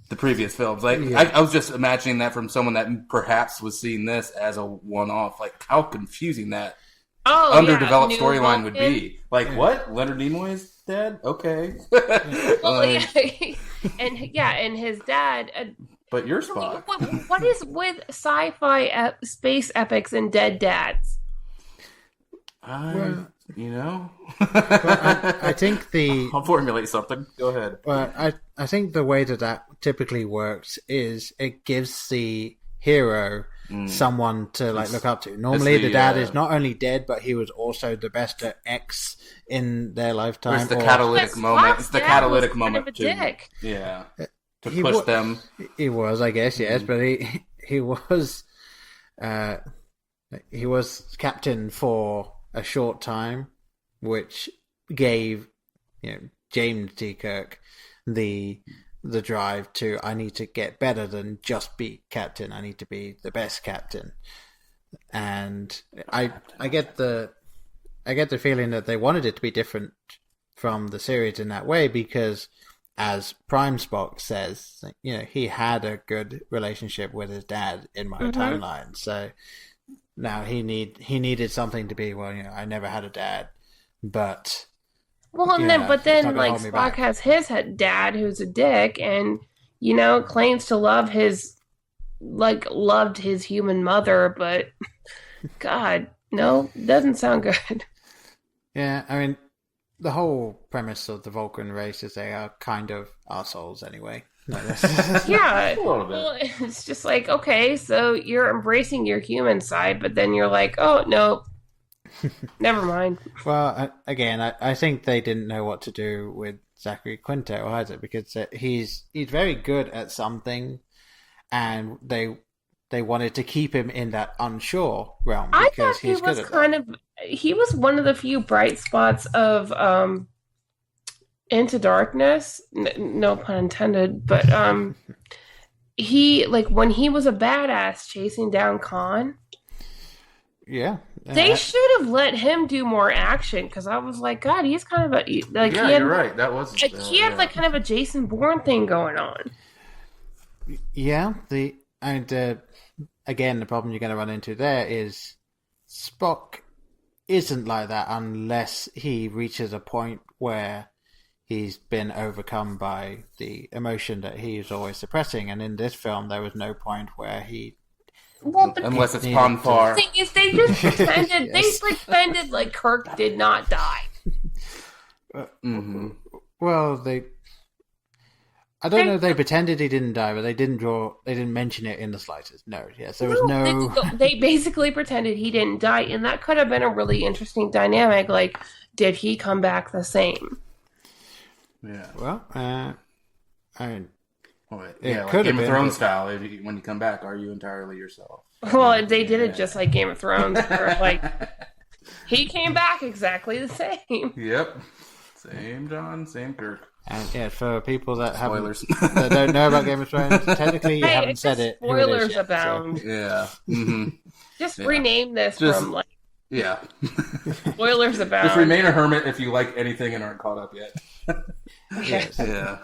the previous films. I was just imagining that from someone that perhaps was seeing this as a one-off. Like, how confusing that. Underdeveloped storyline would be. What? Leonard Nimoy's dad? Okay. And his dad. But you're Spock. What is with sci-fi space epics and dead dads? I think I'll formulate something. Go ahead. Well, I think the way that typically works is it gives the hero someone to look up to. Normally, the dad is not only dead, but he was also the best at X in their lifetime. It's the catalytic moment. It's the catalytic moment kind of a dick. To push them. He was, I guess, yes, but he was captain for a short time, which gave James T. Kirk the drive to, I need to get better than just be captain. I need to be the best captain. And I get the feeling that they wanted it to be different from the series in that way, because as Prime Spock says, he had a good relationship with his dad in my timeline. So now he needed something to be, I never had a dad, but Spock has his dad who's a dick and claims to love loved his human mother, but God, no, doesn't sound good. Yeah, I mean, the whole premise of the Vulcan race is they are kind of assholes anyway. Yeah, well, it's just like, okay, so you're embracing your human side, but then you're like, oh no, never mind. Well, again, I think they didn't know what to do with Zachary Quinto either, because he's very good at something, and they wanted to keep him in that unsure realm because he's good at that. He was one of the few bright spots of Into Darkness, no pun intended, but he, when he was a badass chasing down Khan. Yeah. They should have let him do more action, because I was like, God, he's kind of a you're right. That was he had kind of a Jason Bourne thing going on. Yeah, again, the problem you're going to run into there is Spock isn't like that unless he reaches a point where he's been overcome by the emotion that he's always suppressing. And in this film, there was no point where he... unless it's Ponfar. The thing is, they just pretended, they pretended like Kirk did not die. Well, I don't know if they pretended he didn't die, but they didn't mention it in the slightest. No, yes, there was no... They basically pretended he didn't die, and that could have been a really interesting dynamic. Did he come back the same? Yeah. Well, Game of Thrones style. When you come back, are you entirely yourself? Well, they did it just like Game of Thrones, where he came back exactly the same. Yep. Same John, same Kirk. And yeah, for people that Spoilers. that don't know about Game of Thrones, technically you Hey, haven't it's said just it. Who it is spoilers yet, abound. Yeah. Mm-hmm. Just Yeah. rename this Just- from like Yeah. spoilers abound. Just remain a hermit if you like anything and aren't caught up yet. Yes. Yeah.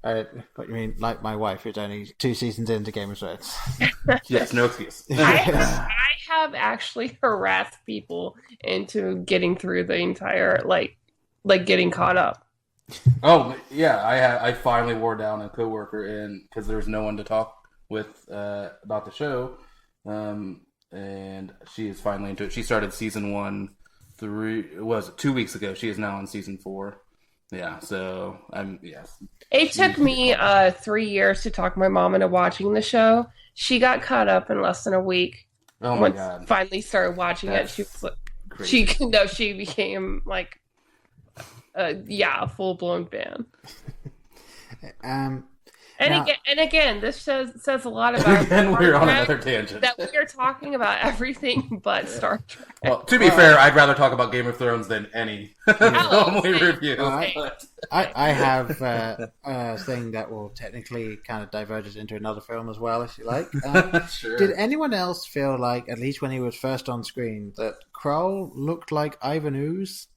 What you mean, like my wife, who's only 2 seasons into Game of Thrones. Yes, no excuse. I have actually harassed people into getting through the entire like getting caught up. Oh, yeah, I finally wore down a coworker and because there was no one to talk with about the show. And she is finally into it. She started season 1 2 weeks ago. She is now on season 4. Yeah, so yes. It took me 3 years to talk my mom into watching the show. She got caught up in less than a week. Oh my god! Finally started watching That's it. crazy. She became like a full blown fan. And again, this says a lot about. Again, we're on another tangent. That we are talking about everything but Star Trek. Well, to be fair, I'd rather talk about Game of Thrones than any film we review. I have a thing that will technically kind of diverge us into another film as well, if you like. Sure. Did anyone else feel like, at least when he was first on screen, that Kroll looked like Ivan Ooze?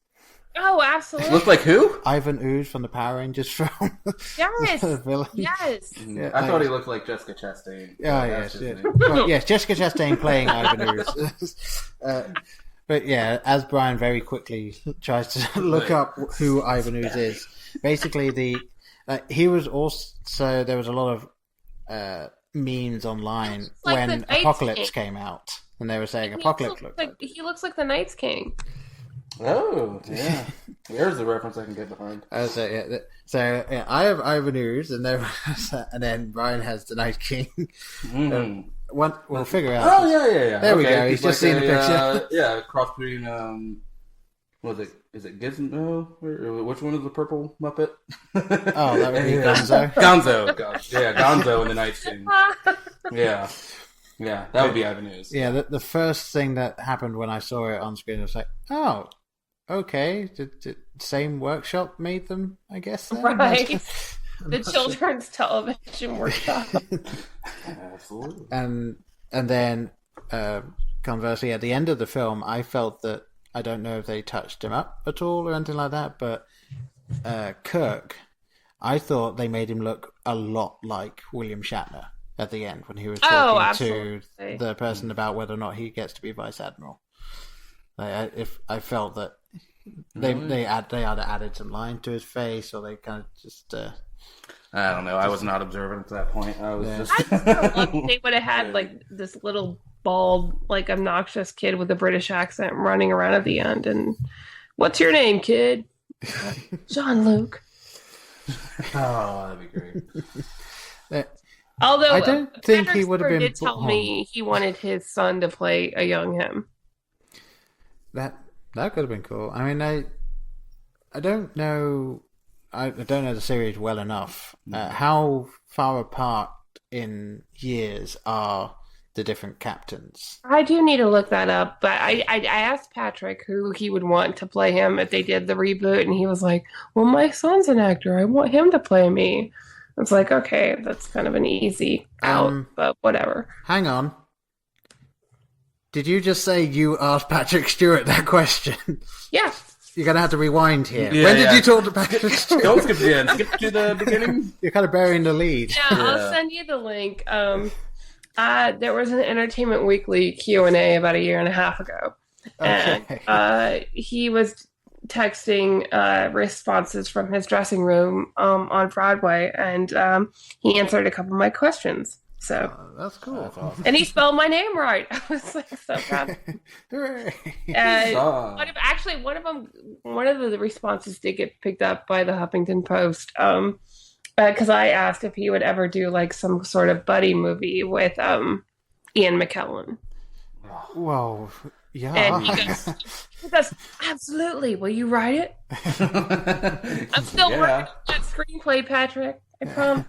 Oh, absolutely. Looked like who? Ivan Ooze from the Power Rangers film. Yes. The villain. Yes. Yeah, I thought he looked like Jessica Chastain. Yes. Yeah. Well, yes, Jessica Chastain playing Ivan Ooze. But yeah, as Brian very quickly tries to look up who Ivan Ooze is, basically he was also, there was a lot of memes online like when the Night's Apocalypse King. came out, and they were saying Apocalypse looked like. He looks like the Night's King. Oh, yeah. There's a reference I can get behind. I have Ivan Ooze, and then Brian has the Night King. Mm. We'll figure out. Oh, yeah. There we go. He's just seen the picture. Yeah, cross between, what is it? Is it Gizmo? Or which one is the purple Muppet? Oh, that would be Gonzo. Gonzo. Gosh. Yeah, Gonzo and the Night King. Yeah. Yeah, that would be Ivan Ooze. Yeah, the first thing that happened when I saw it on screen was like, oh, okay, the same workshop made them, I guess. Then? Right. The children's television workshop. Absolutely. And then, conversely, at the end of the film, I felt that, I don't know if they touched him up at all or anything like that, but Kirk, I thought they made him look a lot like William Shatner at the end when he was talking to the person about whether or not he gets to be Vice Admiral. I felt that they either added some line to his face or they kind of just. I don't know. I was not observant at that point. I was just. I just don't love if they would have had like this little bald, like obnoxious kid with a British accent running around at the end. And what's your name, kid? Jean-Luc. Oh, that'd be great. Although I don't think he Patrick would have Stewart been. did tell me he wanted his son to play a young him. That could have been cool. I mean, I don't know. I don't know the series well enough. How far apart in years are the different captains? I do need to look that up, but I asked Patrick who he would want to play him if they did the reboot, and he was like, well, my son's an actor. I want him to play me. It's like, okay, that's kind of an easy out, but whatever. Hang on. Did you just say you asked Patrick Stewart that question? Yeah. You're going to have to rewind here. Yeah, when did you talk to Patrick Stewart? Don't skip the end. Skip to the beginning. You're kind of burying the lead. Yeah, I'll send you the link. There was an Entertainment Weekly Q&A about a year and a half ago. Okay. And he was texting responses from his dressing room on Broadway, and he answered a couple of my questions. So that's cool. That's awesome. and he spelled my name right. I was like so proud. Hooray. One of the responses did get picked up by the Huffington Post because I asked if he would ever do like some sort of buddy movie with Ian McKellen. Whoa. Yeah. And he goes, absolutely. Will you write it? I'm still working on that screenplay, Patrick. I promise.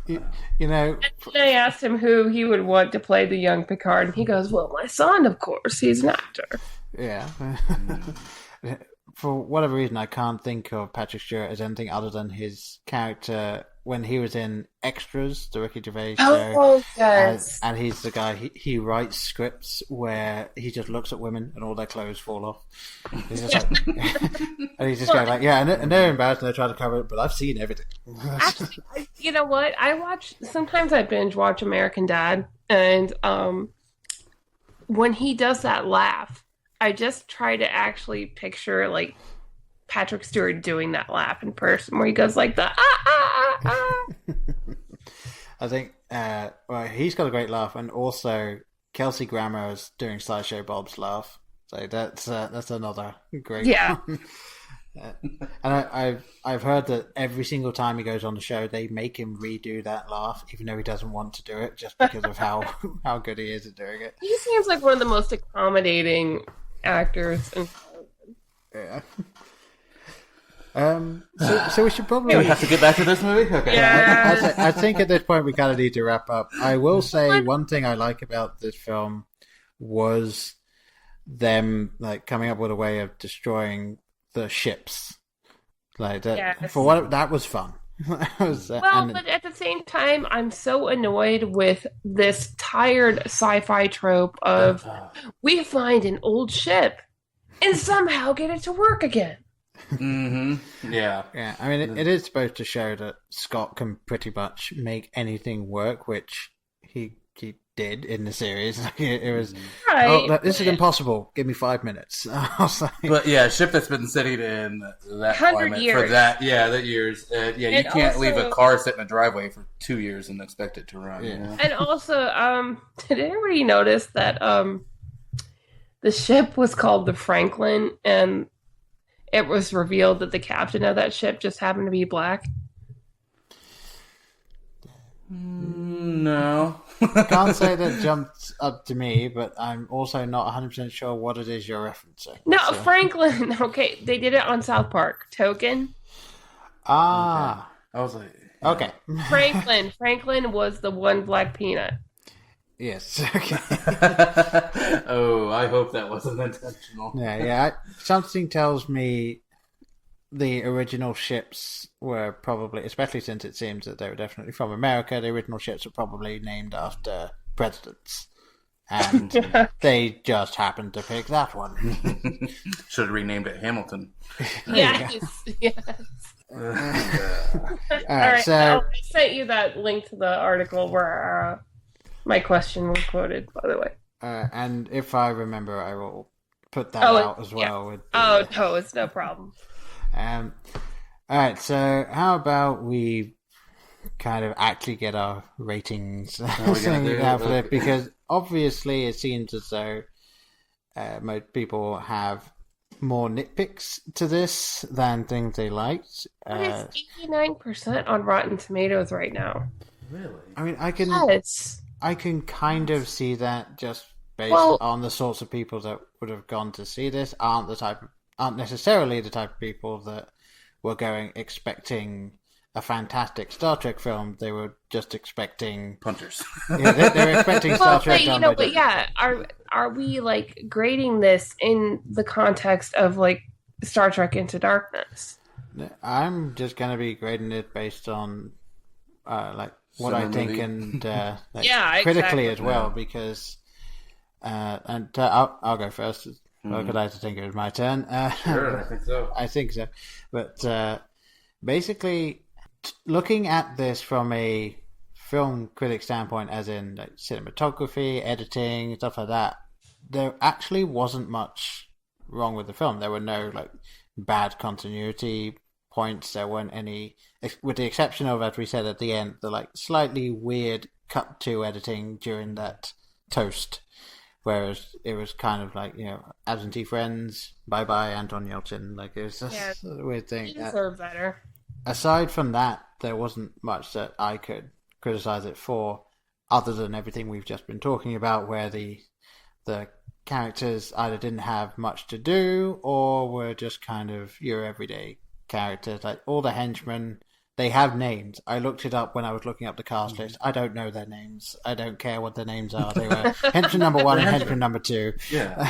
You know, And I asked him who he would want to play the young Picard, and he goes, well, my son, of course. He's an actor. yeah. for whatever reason, I can't think of Patrick Stewart as anything other than his character when he was in Extras, the Ricky Gervais show. Oh, yes. And he's the guy, he writes scripts where he just looks at women and all their clothes fall off. He's just like, and he's just going like, yeah, and they're embarrassed and they try to cover it, but I've seen everything. Actually, you know what? Sometimes I binge watch American Dad, and when he does that laugh, I just try to actually picture like Patrick Stewart doing that laugh in person, where he goes like the I think well, he's got a great laugh, and also Kelsey Grammer is doing Sideshow Bob's laugh, so that's another great one. And I've heard that every single time he goes on the show, they make him redo that laugh, even though he doesn't want to do it, just because of how good he is at doing it. He seems like one of the most accommodating actors in Hollywood. Yeah. So we should probably have to get back to this movie. Okay. Yeah. I think at this point we kind of need to wrap up. I will say one thing I like about this film was them like coming up with a way of destroying the ships, like that. Yes. For what that was fun. But at the same time, I'm so annoyed with this tired sci-fi trope of we find an old ship and somehow get it to work again. Mm-hmm. Yeah. I mean, it is supposed to show that Scott can pretty much make anything work, which he did in the series. It was this is impossible. Give me 5 minutes. But yeah, a ship that's been sitting in that 100 years for that years. You can't leave a car sit in a driveway for 2 years and expect it to run. Yeah. And also, did anybody notice that the ship was called the Franklin, and it was revealed that the captain of that ship just happened to be black? No. Can't say that jumped up to me, but I'm also not 100% sure what it is you're referencing. No, so. Franklin. Okay, they did it on South Park. Token. Ah. Okay. I was like... Okay. Franklin was the one black peanut. Yes. Okay. Oh, I hope that wasn't intentional. Yeah. Something tells me the original ships were probably, especially since it seems that they were definitely from America, the original ships were probably named after presidents. And they just happened to pick that one. Should have renamed it Hamilton. Yes. All right, so I sent you that link to the article where my question was quoted, by the way. And if I remember, I will put that out as well. Yeah. No, it's no problem. All right, so how about we kind of actually get our ratings for it, because obviously it seems as though most people have more nitpicks to this than things they liked. It's 89% on Rotten Tomatoes right now. Really? I mean, I can kind of see that just based on the sorts of people that would have gone to see this aren't necessarily the type of people that were going expecting a fantastic Star Trek film. They were just expecting punters. Yeah, they were expecting Star Trek. But are we like grading this in the context of like Star Trek Into Darkness? I'm just going to be grading it based on like what I think and critically as well, because I'll go first. Because I think it was my turn. Sure, I think so. But basically, looking at this from a film critic standpoint, as in like cinematography, editing, stuff like that, there actually wasn't much wrong with the film. There were no like bad continuity points. There weren't any, with the exception of, as we said at the end, the like slightly weird cut to editing during that toast. Whereas it was kind of like, absentee friends, bye-bye, Anton Yelchin. Like, it was just a weird thing. You deserve better. Aside from that, there wasn't much that I could criticize it for, other than everything we've just been talking about, where the characters either didn't have much to do, or were just kind of your everyday characters. Like, all the henchmen, they have names. I looked it up when I was looking up the cast list. I don't know their names. I don't care what their names are. They were henchman number 1 and henchman number 2. Yeah.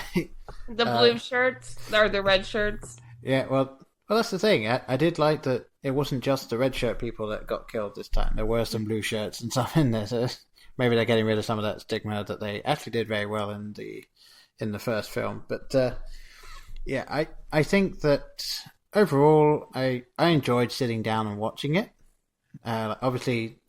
The blue shirts or the red shirts. Yeah, well, that's the thing. I did like that it wasn't just the red shirt people that got killed this time. There were some blue shirts and stuff in there. So maybe they're getting rid of some of that stigma that they actually did very well in the first film. But yeah, I think that overall I enjoyed sitting down and watching it. Obviously,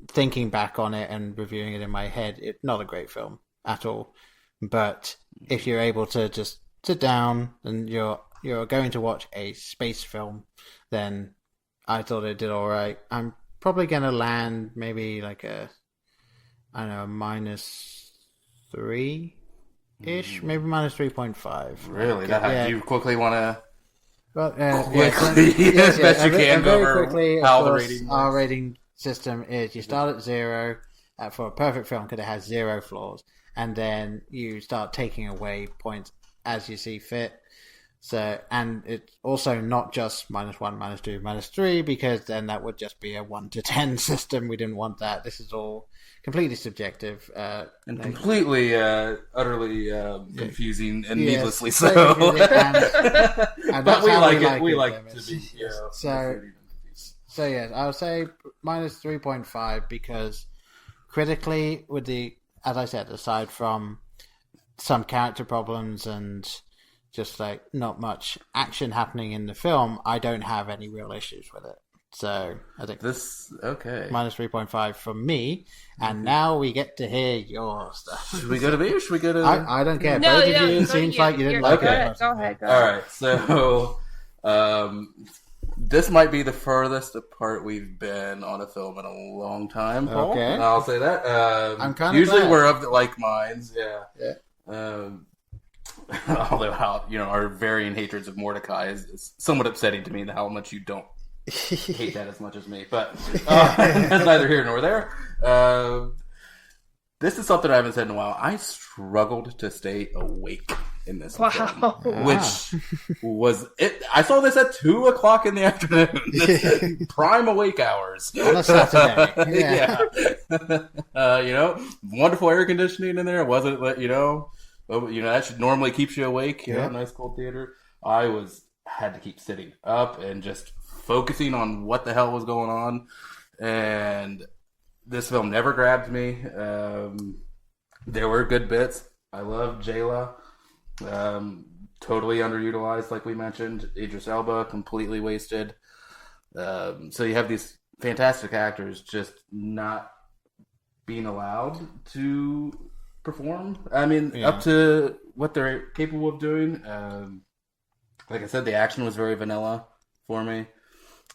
thinking back on it and reviewing it in my head, it's not a great film at all. But if you're able to just sit down and you're going to watch a space film, then I thought it did all right. I'm probably going to land maybe like a -3-ish, maybe -3.5. Really? You quickly want to... Well, quickly, as best you can, go over quickly, how the rating works. Our rating system is you start at 0 for a perfect film because it has 0 flaws, and then you start taking away points as you see fit. So, and it's also not just -1, -2, -3, because then that would just be a 1 to 10 system. We didn't want that. This is all completely subjective. And completely, utterly confusing and needlessly so. And but we like it. We like like to be, So yes, I would say -3.5 because critically, as I said, aside from some character problems and just like not much action happening in the film, I don't have any real issues with it. So I think -3.5 from me. And now we get to hear your stuff. Should we go to me or should we go to... I don't care. No, Both of you seems like you didn't like it. Go ahead. All right, so this might be the furthest apart we've been on a film in a long time, Paul. Okay. I'll say that. I'm kind of usually glad. we're of the like minds, yeah. Yeah. Although our varying hatreds of Mordecai is somewhat upsetting to me, how much you don't hate that as much as me. But that's neither here nor there. This is something I haven't said in a while. I struggled to stay awake in this film, which was it. I saw this at 2:00 in the afternoon, prime awake hours on a Saturday. Yeah. Wonderful air conditioning in there. Wasn't that should normally keeps you awake. Nice cold theater. I had to keep sitting up and just focusing on what the hell was going on, and this film never grabbed me. There were good bits. I love Jayla. Totally underutilized, like we mentioned. Idris Elba, completely wasted. So you have these fantastic actors just not being allowed to perform. I mean, up to what they're capable of doing. Like I said, the action was very vanilla for me.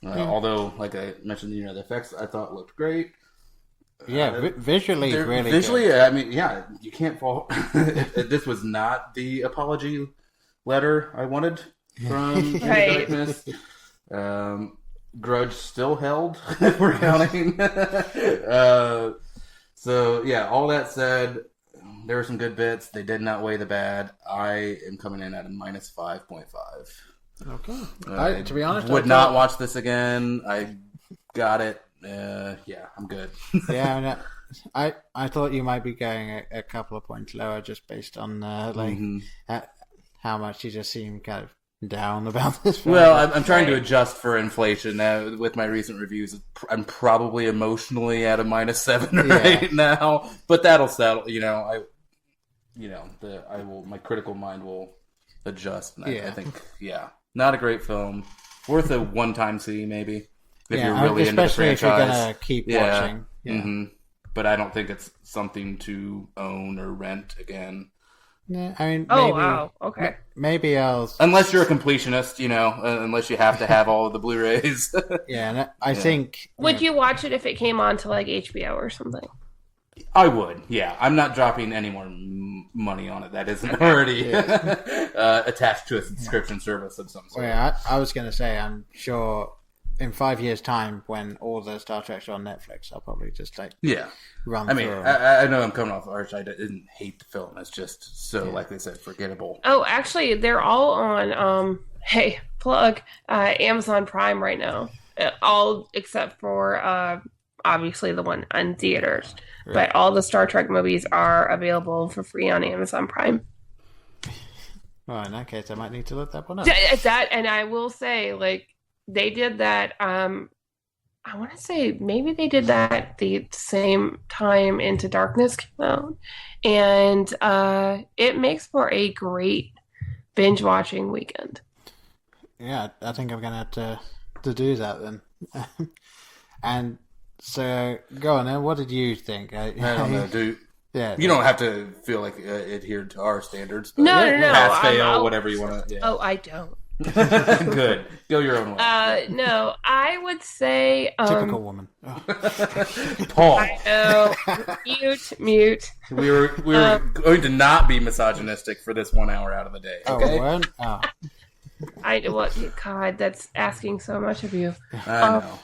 Although, like I mentioned, the effects I thought looked great. Visually, really visually, good. I mean, you can't fault. This was not the apology letter I wanted from Right. Darkness. Grudge still held, if we're counting. So, all that said, there were some good bits. They did not weigh the bad. I am coming in at a -5.5. Okay. To be honest, would not watch this again. I got it. I'm good. I thought you might be going a couple of points lower just based on how much you just seem kind of down about this film. Well, I'm trying to adjust for inflation now. With my recent reviews, I'm probably emotionally at a -7 right now, but that'll settle. My critical mind will adjust. And I think, not a great film. Worth a one-time see, maybe. If you're really into the franchise. Especially if you're going to keep watching. Yeah. Mm-hmm. But I don't think it's something to own or rent again. Yeah, I mean, oh, wow. Okay. Maybe I'll... Unless you're a completionist, unless you have to have all of the Blu-rays. I think... Would you watch it if it came on to like HBO or something? I would, yeah. I'm not dropping any more money on it. That isn't already attached to a subscription service of some sort. Well, I was going to say, I'm sure in 5 years' time, when all the Star Treks are on Netflix, I'll probably just run through them. I know I'm coming off Arch. I didn't hate the film. It's just so, like they said, forgettable. Oh, actually, they're all on, Amazon Prime right now. All except for, obviously, the one on theaters. Right. But all the Star Trek movies are available for free on Amazon Prime. Well, in that case, I might need to look that one up. That, and I will say, like, they did that. I want to say maybe they did that the same time Into Darkness came out, and it makes for a great binge watching weekend. Yeah, I think I'm gonna have to do that then. And so, go on then. What did you think? I don't know, dude. Yeah, you don't have to feel like adhered to our standards. But No. pass, fail, whatever you want to. Yeah. Oh, I don't. Good. Go your own way. No, I would say typical woman. Oh. Paul. I know. Mute. We were going to not be misogynistic for this 1 hour out of the day. Okay. Oh. God, that's asking so much of you. I know.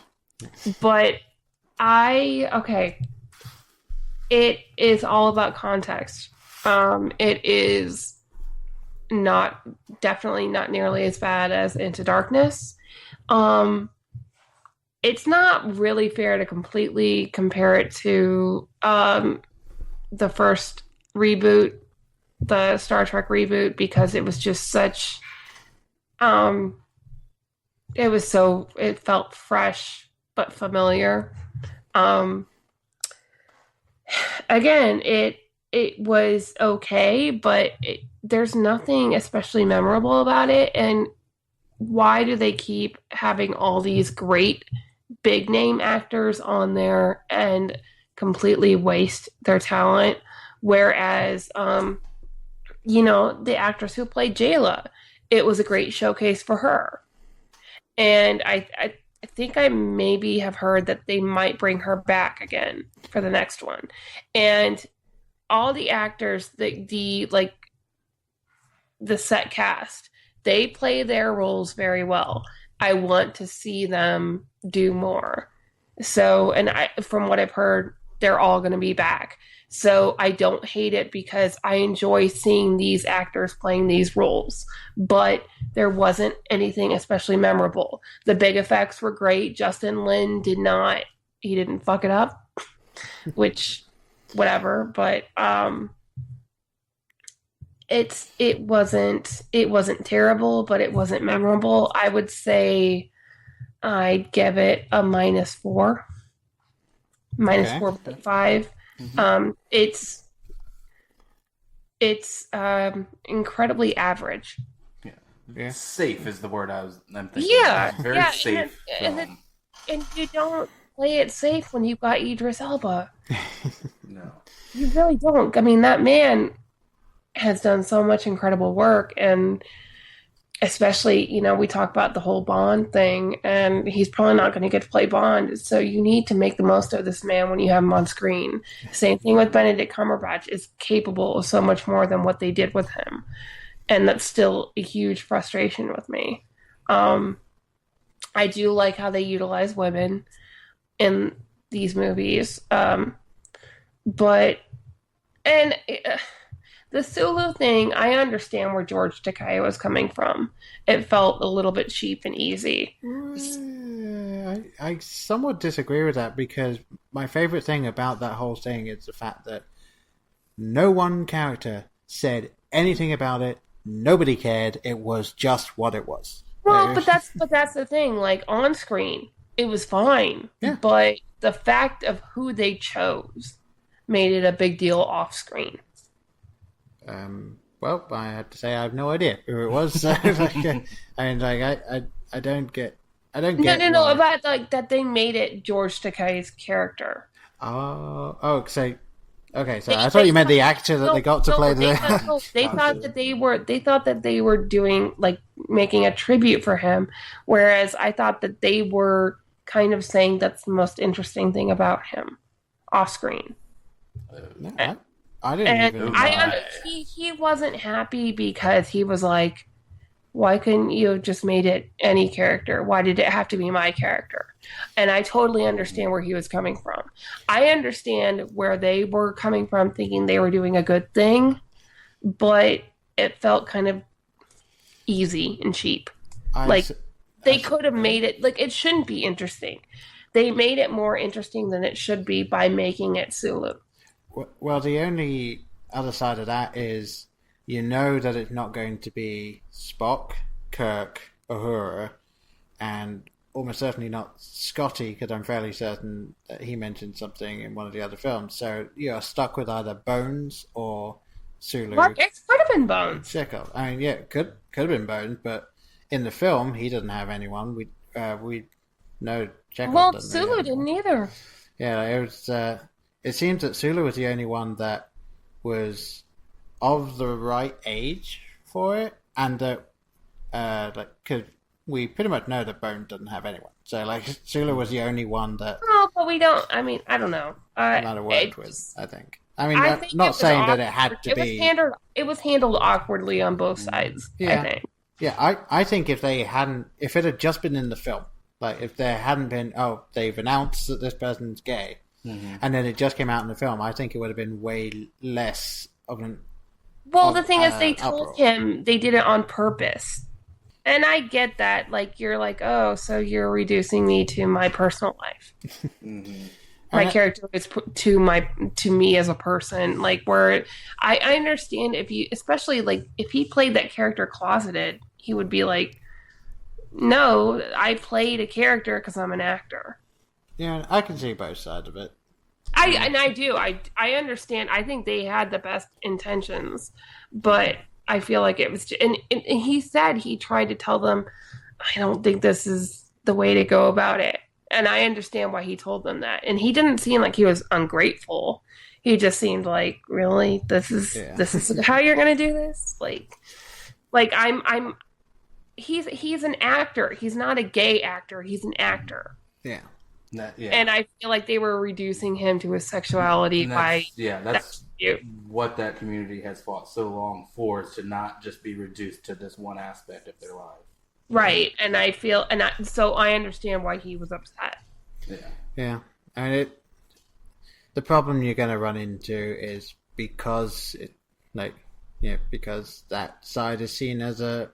But it is all about context. It is definitely not nearly as bad as Into Darkness. It's not really fair to completely compare it to the first reboot, the Star Trek reboot, because it was just such it felt fresh but familiar. Again, it was okay, but there's nothing especially memorable about it. And why do they keep having all these great big name actors on there and completely waste their talent? Whereas, the actress who played Jayla, it was a great showcase for her. And I think I maybe have heard that they might bring her back again for the next one. And all the actors, the set cast, they play their roles very well. I want to see them do more. So, and from what I've heard, they're all going to be back. So I don't hate it because I enjoy seeing these actors playing these roles. But there wasn't anything especially memorable. The big effects were great. Justin Lin didn't fuck it up, which, whatever. But it wasn't terrible, but it wasn't memorable. I would say I'd give it a -4, -4.5. Mm-hmm. It's incredibly average. Yeah. Safe is the word I'm thinking. Yeah, very safe. And you don't play it safe when you've got Idris Elba. No, you really don't. I mean, that man has done so much incredible work, and especially, we talk about the whole Bond thing, and he's probably not going to get to play Bond, so you need to make the most of this man when you have him on screen. Same thing with Benedict Cumberbatch, is capable of so much more than what they did with him, and that's still a huge frustration with me. I do like how they utilize women in these movies, the Sulu thing, I understand where George Takei was coming from. It felt a little bit cheap and easy. I somewhat disagree with that, because my favorite thing about that whole thing is the fact that no one character said anything about it. Nobody cared. It was just what it was. Well, but that's the thing. Like, on screen, it was fine. Yeah. But the fact of who they chose made it a big deal off screen. Well, I have to say I have no idea who it was. So, I don't get. No, about that they made it George Takei's character. So I thought you meant the actor that they got to play the. They thought that they were doing, like, making a tribute for him, whereas I thought that they were kind of saying that's the most interesting thing about him off screen. I didn't even. He wasn't happy because he was like, why couldn't you have just made it any character? Why did it have to be my character? And I totally understand where he was coming from. I understand where they were coming from, thinking they were doing a good thing, but it felt kind of easy and cheap. They could have made it, like, it shouldn't be interesting. They made it more interesting than it should be by making it Sulu. Well, the only other side of that is you know that it's not going to be Spock, Kirk, Uhura, and almost certainly not Scotty, because I'm fairly certain that he mentioned something in one of the other films. So you're stuck with either Bones or Sulu. Well, it could have been Bones. Chekhov. I mean, yeah, it could have been Bones, but in the film, he doesn't have anyone. We know Chekhov. Well, doesn't Sulu really didn't either. Yeah, it was. It seems that Sulu was the only one that was of the right age for it, and that because we pretty much know that Bone doesn't have anyone. So Sulu was the only one that. Oh, but we don't. I mean, I don't know. Might have worked with. I think. I mean, I think not saying that it had to be. It was handled awkwardly on both sides. Yeah. I think. Yeah, I think if it had just been in the film, like if there hadn't been, they've announced that this person's gay, and then it just came out in the film, I think it would have been way less of an. Well, the thing is, they told uproar. him they did it on purpose, and I get that. Like you're like, oh, so you're reducing me to my personal life. My character is to me as a person. Like where I understand if you, especially like if he played that character closeted, he would be like, no, I played a character because I'm an actor. Yeah, I can see both sides of it. I understand. I think they had the best intentions, but I feel like it was. And he said he tried to tell them, I don't think this is the way to go about it. And I understand why he told them that. And he didn't seem like he was ungrateful. He just seemed like, really, this is how you're gonna do this. He's an actor. He's not a gay actor. He's an actor. Yeah. And I feel like they were reducing him to his sexuality that's what that community has fought so long for, is to not just be reduced to this one aspect of their life. Right, and I feel, so I understand why he was upset. Yeah. I mean, the problem you're going to run into is because because that side is seen as a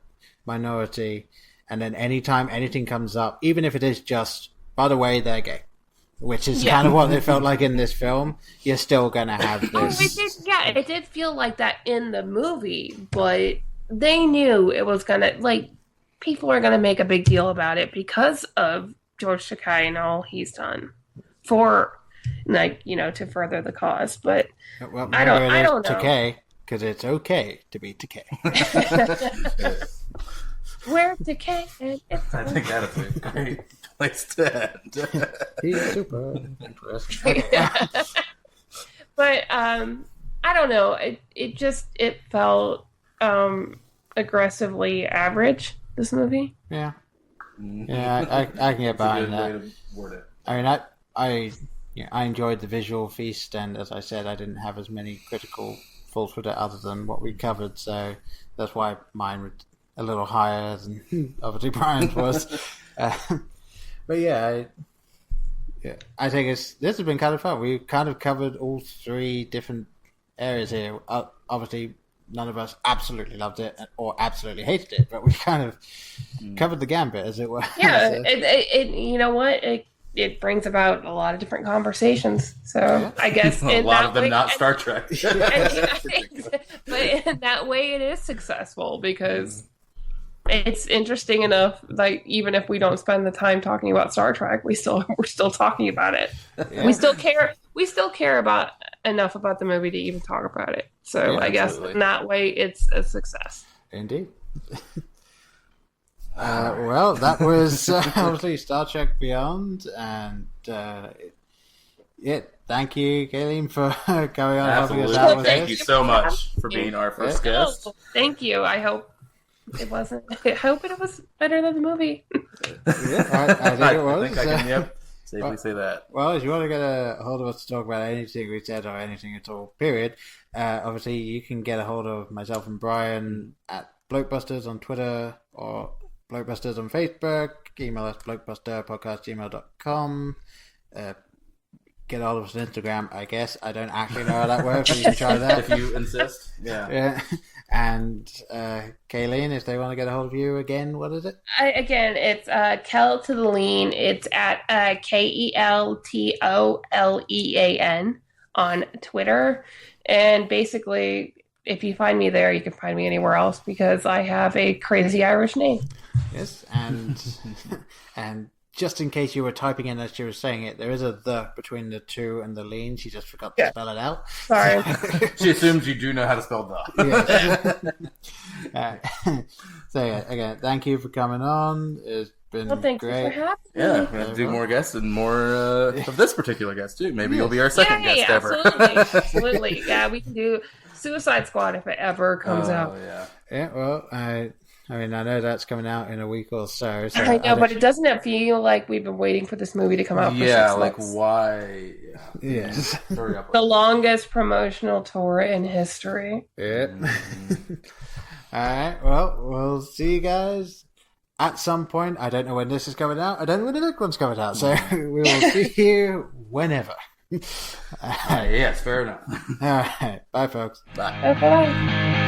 minority, and then anytime anything comes up, even if it is just, by the way, they're gay, which is kind of what it felt like in this film, you're still going to have this. It did feel like that in the movie, but they knew it was going to, people are going to make a big deal about it because of George Takei and all he's done for, to further the cause. But I don't know. Takei, because it's okay to be Takei. We're Takei. I think that is a great place to end. He's super interesting. But I don't know. It felt aggressively average. This movie, yeah, I can get behind that. I mean, I enjoyed the visual feast, and as I said, I didn't have as many critical faults with it other than what we covered, so that's why mine was a little higher than obviously Brian's was. But I think this has been kind of fun. We've kind of covered all three different areas here. Obviously, none of us absolutely loved it or absolutely hated it, but we kind of covered the gambit, as it were. Yeah, you know what? It brings about a lot of different conversations. So I guess a lot of them not Star Trek. But in that way, it is successful because it's interesting enough. Like even if we don't spend the time talking about Star Trek, we're still talking about it. Yeah. We still care. We still care about enough about the movie to even talk about it. So yeah, I guess in that way, it's a success. Indeed. Well, that was obviously Star Trek Beyond, and thank you, Kealeen, for going on helping us out with this. Thank you so much for being our first guest. Thank you. I hope it wasn't. I hope it was better than the movie. I think it was. I think I can, safely say that. Well, if you want to get a hold of us to talk about anything we said or anything at all, period, obviously you can get a hold of myself and Brian at Blokebusters on Twitter or Blokebusters on Facebook. Email us blokebusterpodcast@gmail.com. Get all of us on Instagram, I guess. I don't actually know how that works, but you can try that. If you insist. Yeah. And Kealeen, if they want to get a hold of you again, what is it? Again, it's Kel to the Lean. It's at KELTOLEAN on Twitter. And basically, if you find me there, you can find me anywhere else because I have a crazy Irish name. Yes, and and just in case you were typing in as she was saying it, there is a "the" between the two and the lean. She just forgot to spell it out. Sorry. She assumes you do know how to spell "the." Yes. So yeah, again, thank you for coming on. It's been Thank great. you for having me. Yeah, we're gonna do more guests and more of this particular guest too. Maybe you'll be our second guest ever. Absolutely. Yeah, we can do Suicide Squad if it ever comes out. Yeah. Well, I mean, I know that's coming out in a week or so. I know, but it doesn't feel like we've been waiting for this movie to come out for 6 months. Like why? Yes. The longest promotional tour in history. Yeah. All right. Well, we'll see you guys at some point. I don't know when this is coming out. I don't know when the next one's coming out. So we will see you whenever. Yes, fair enough. All right. Bye, folks. Bye. Bye.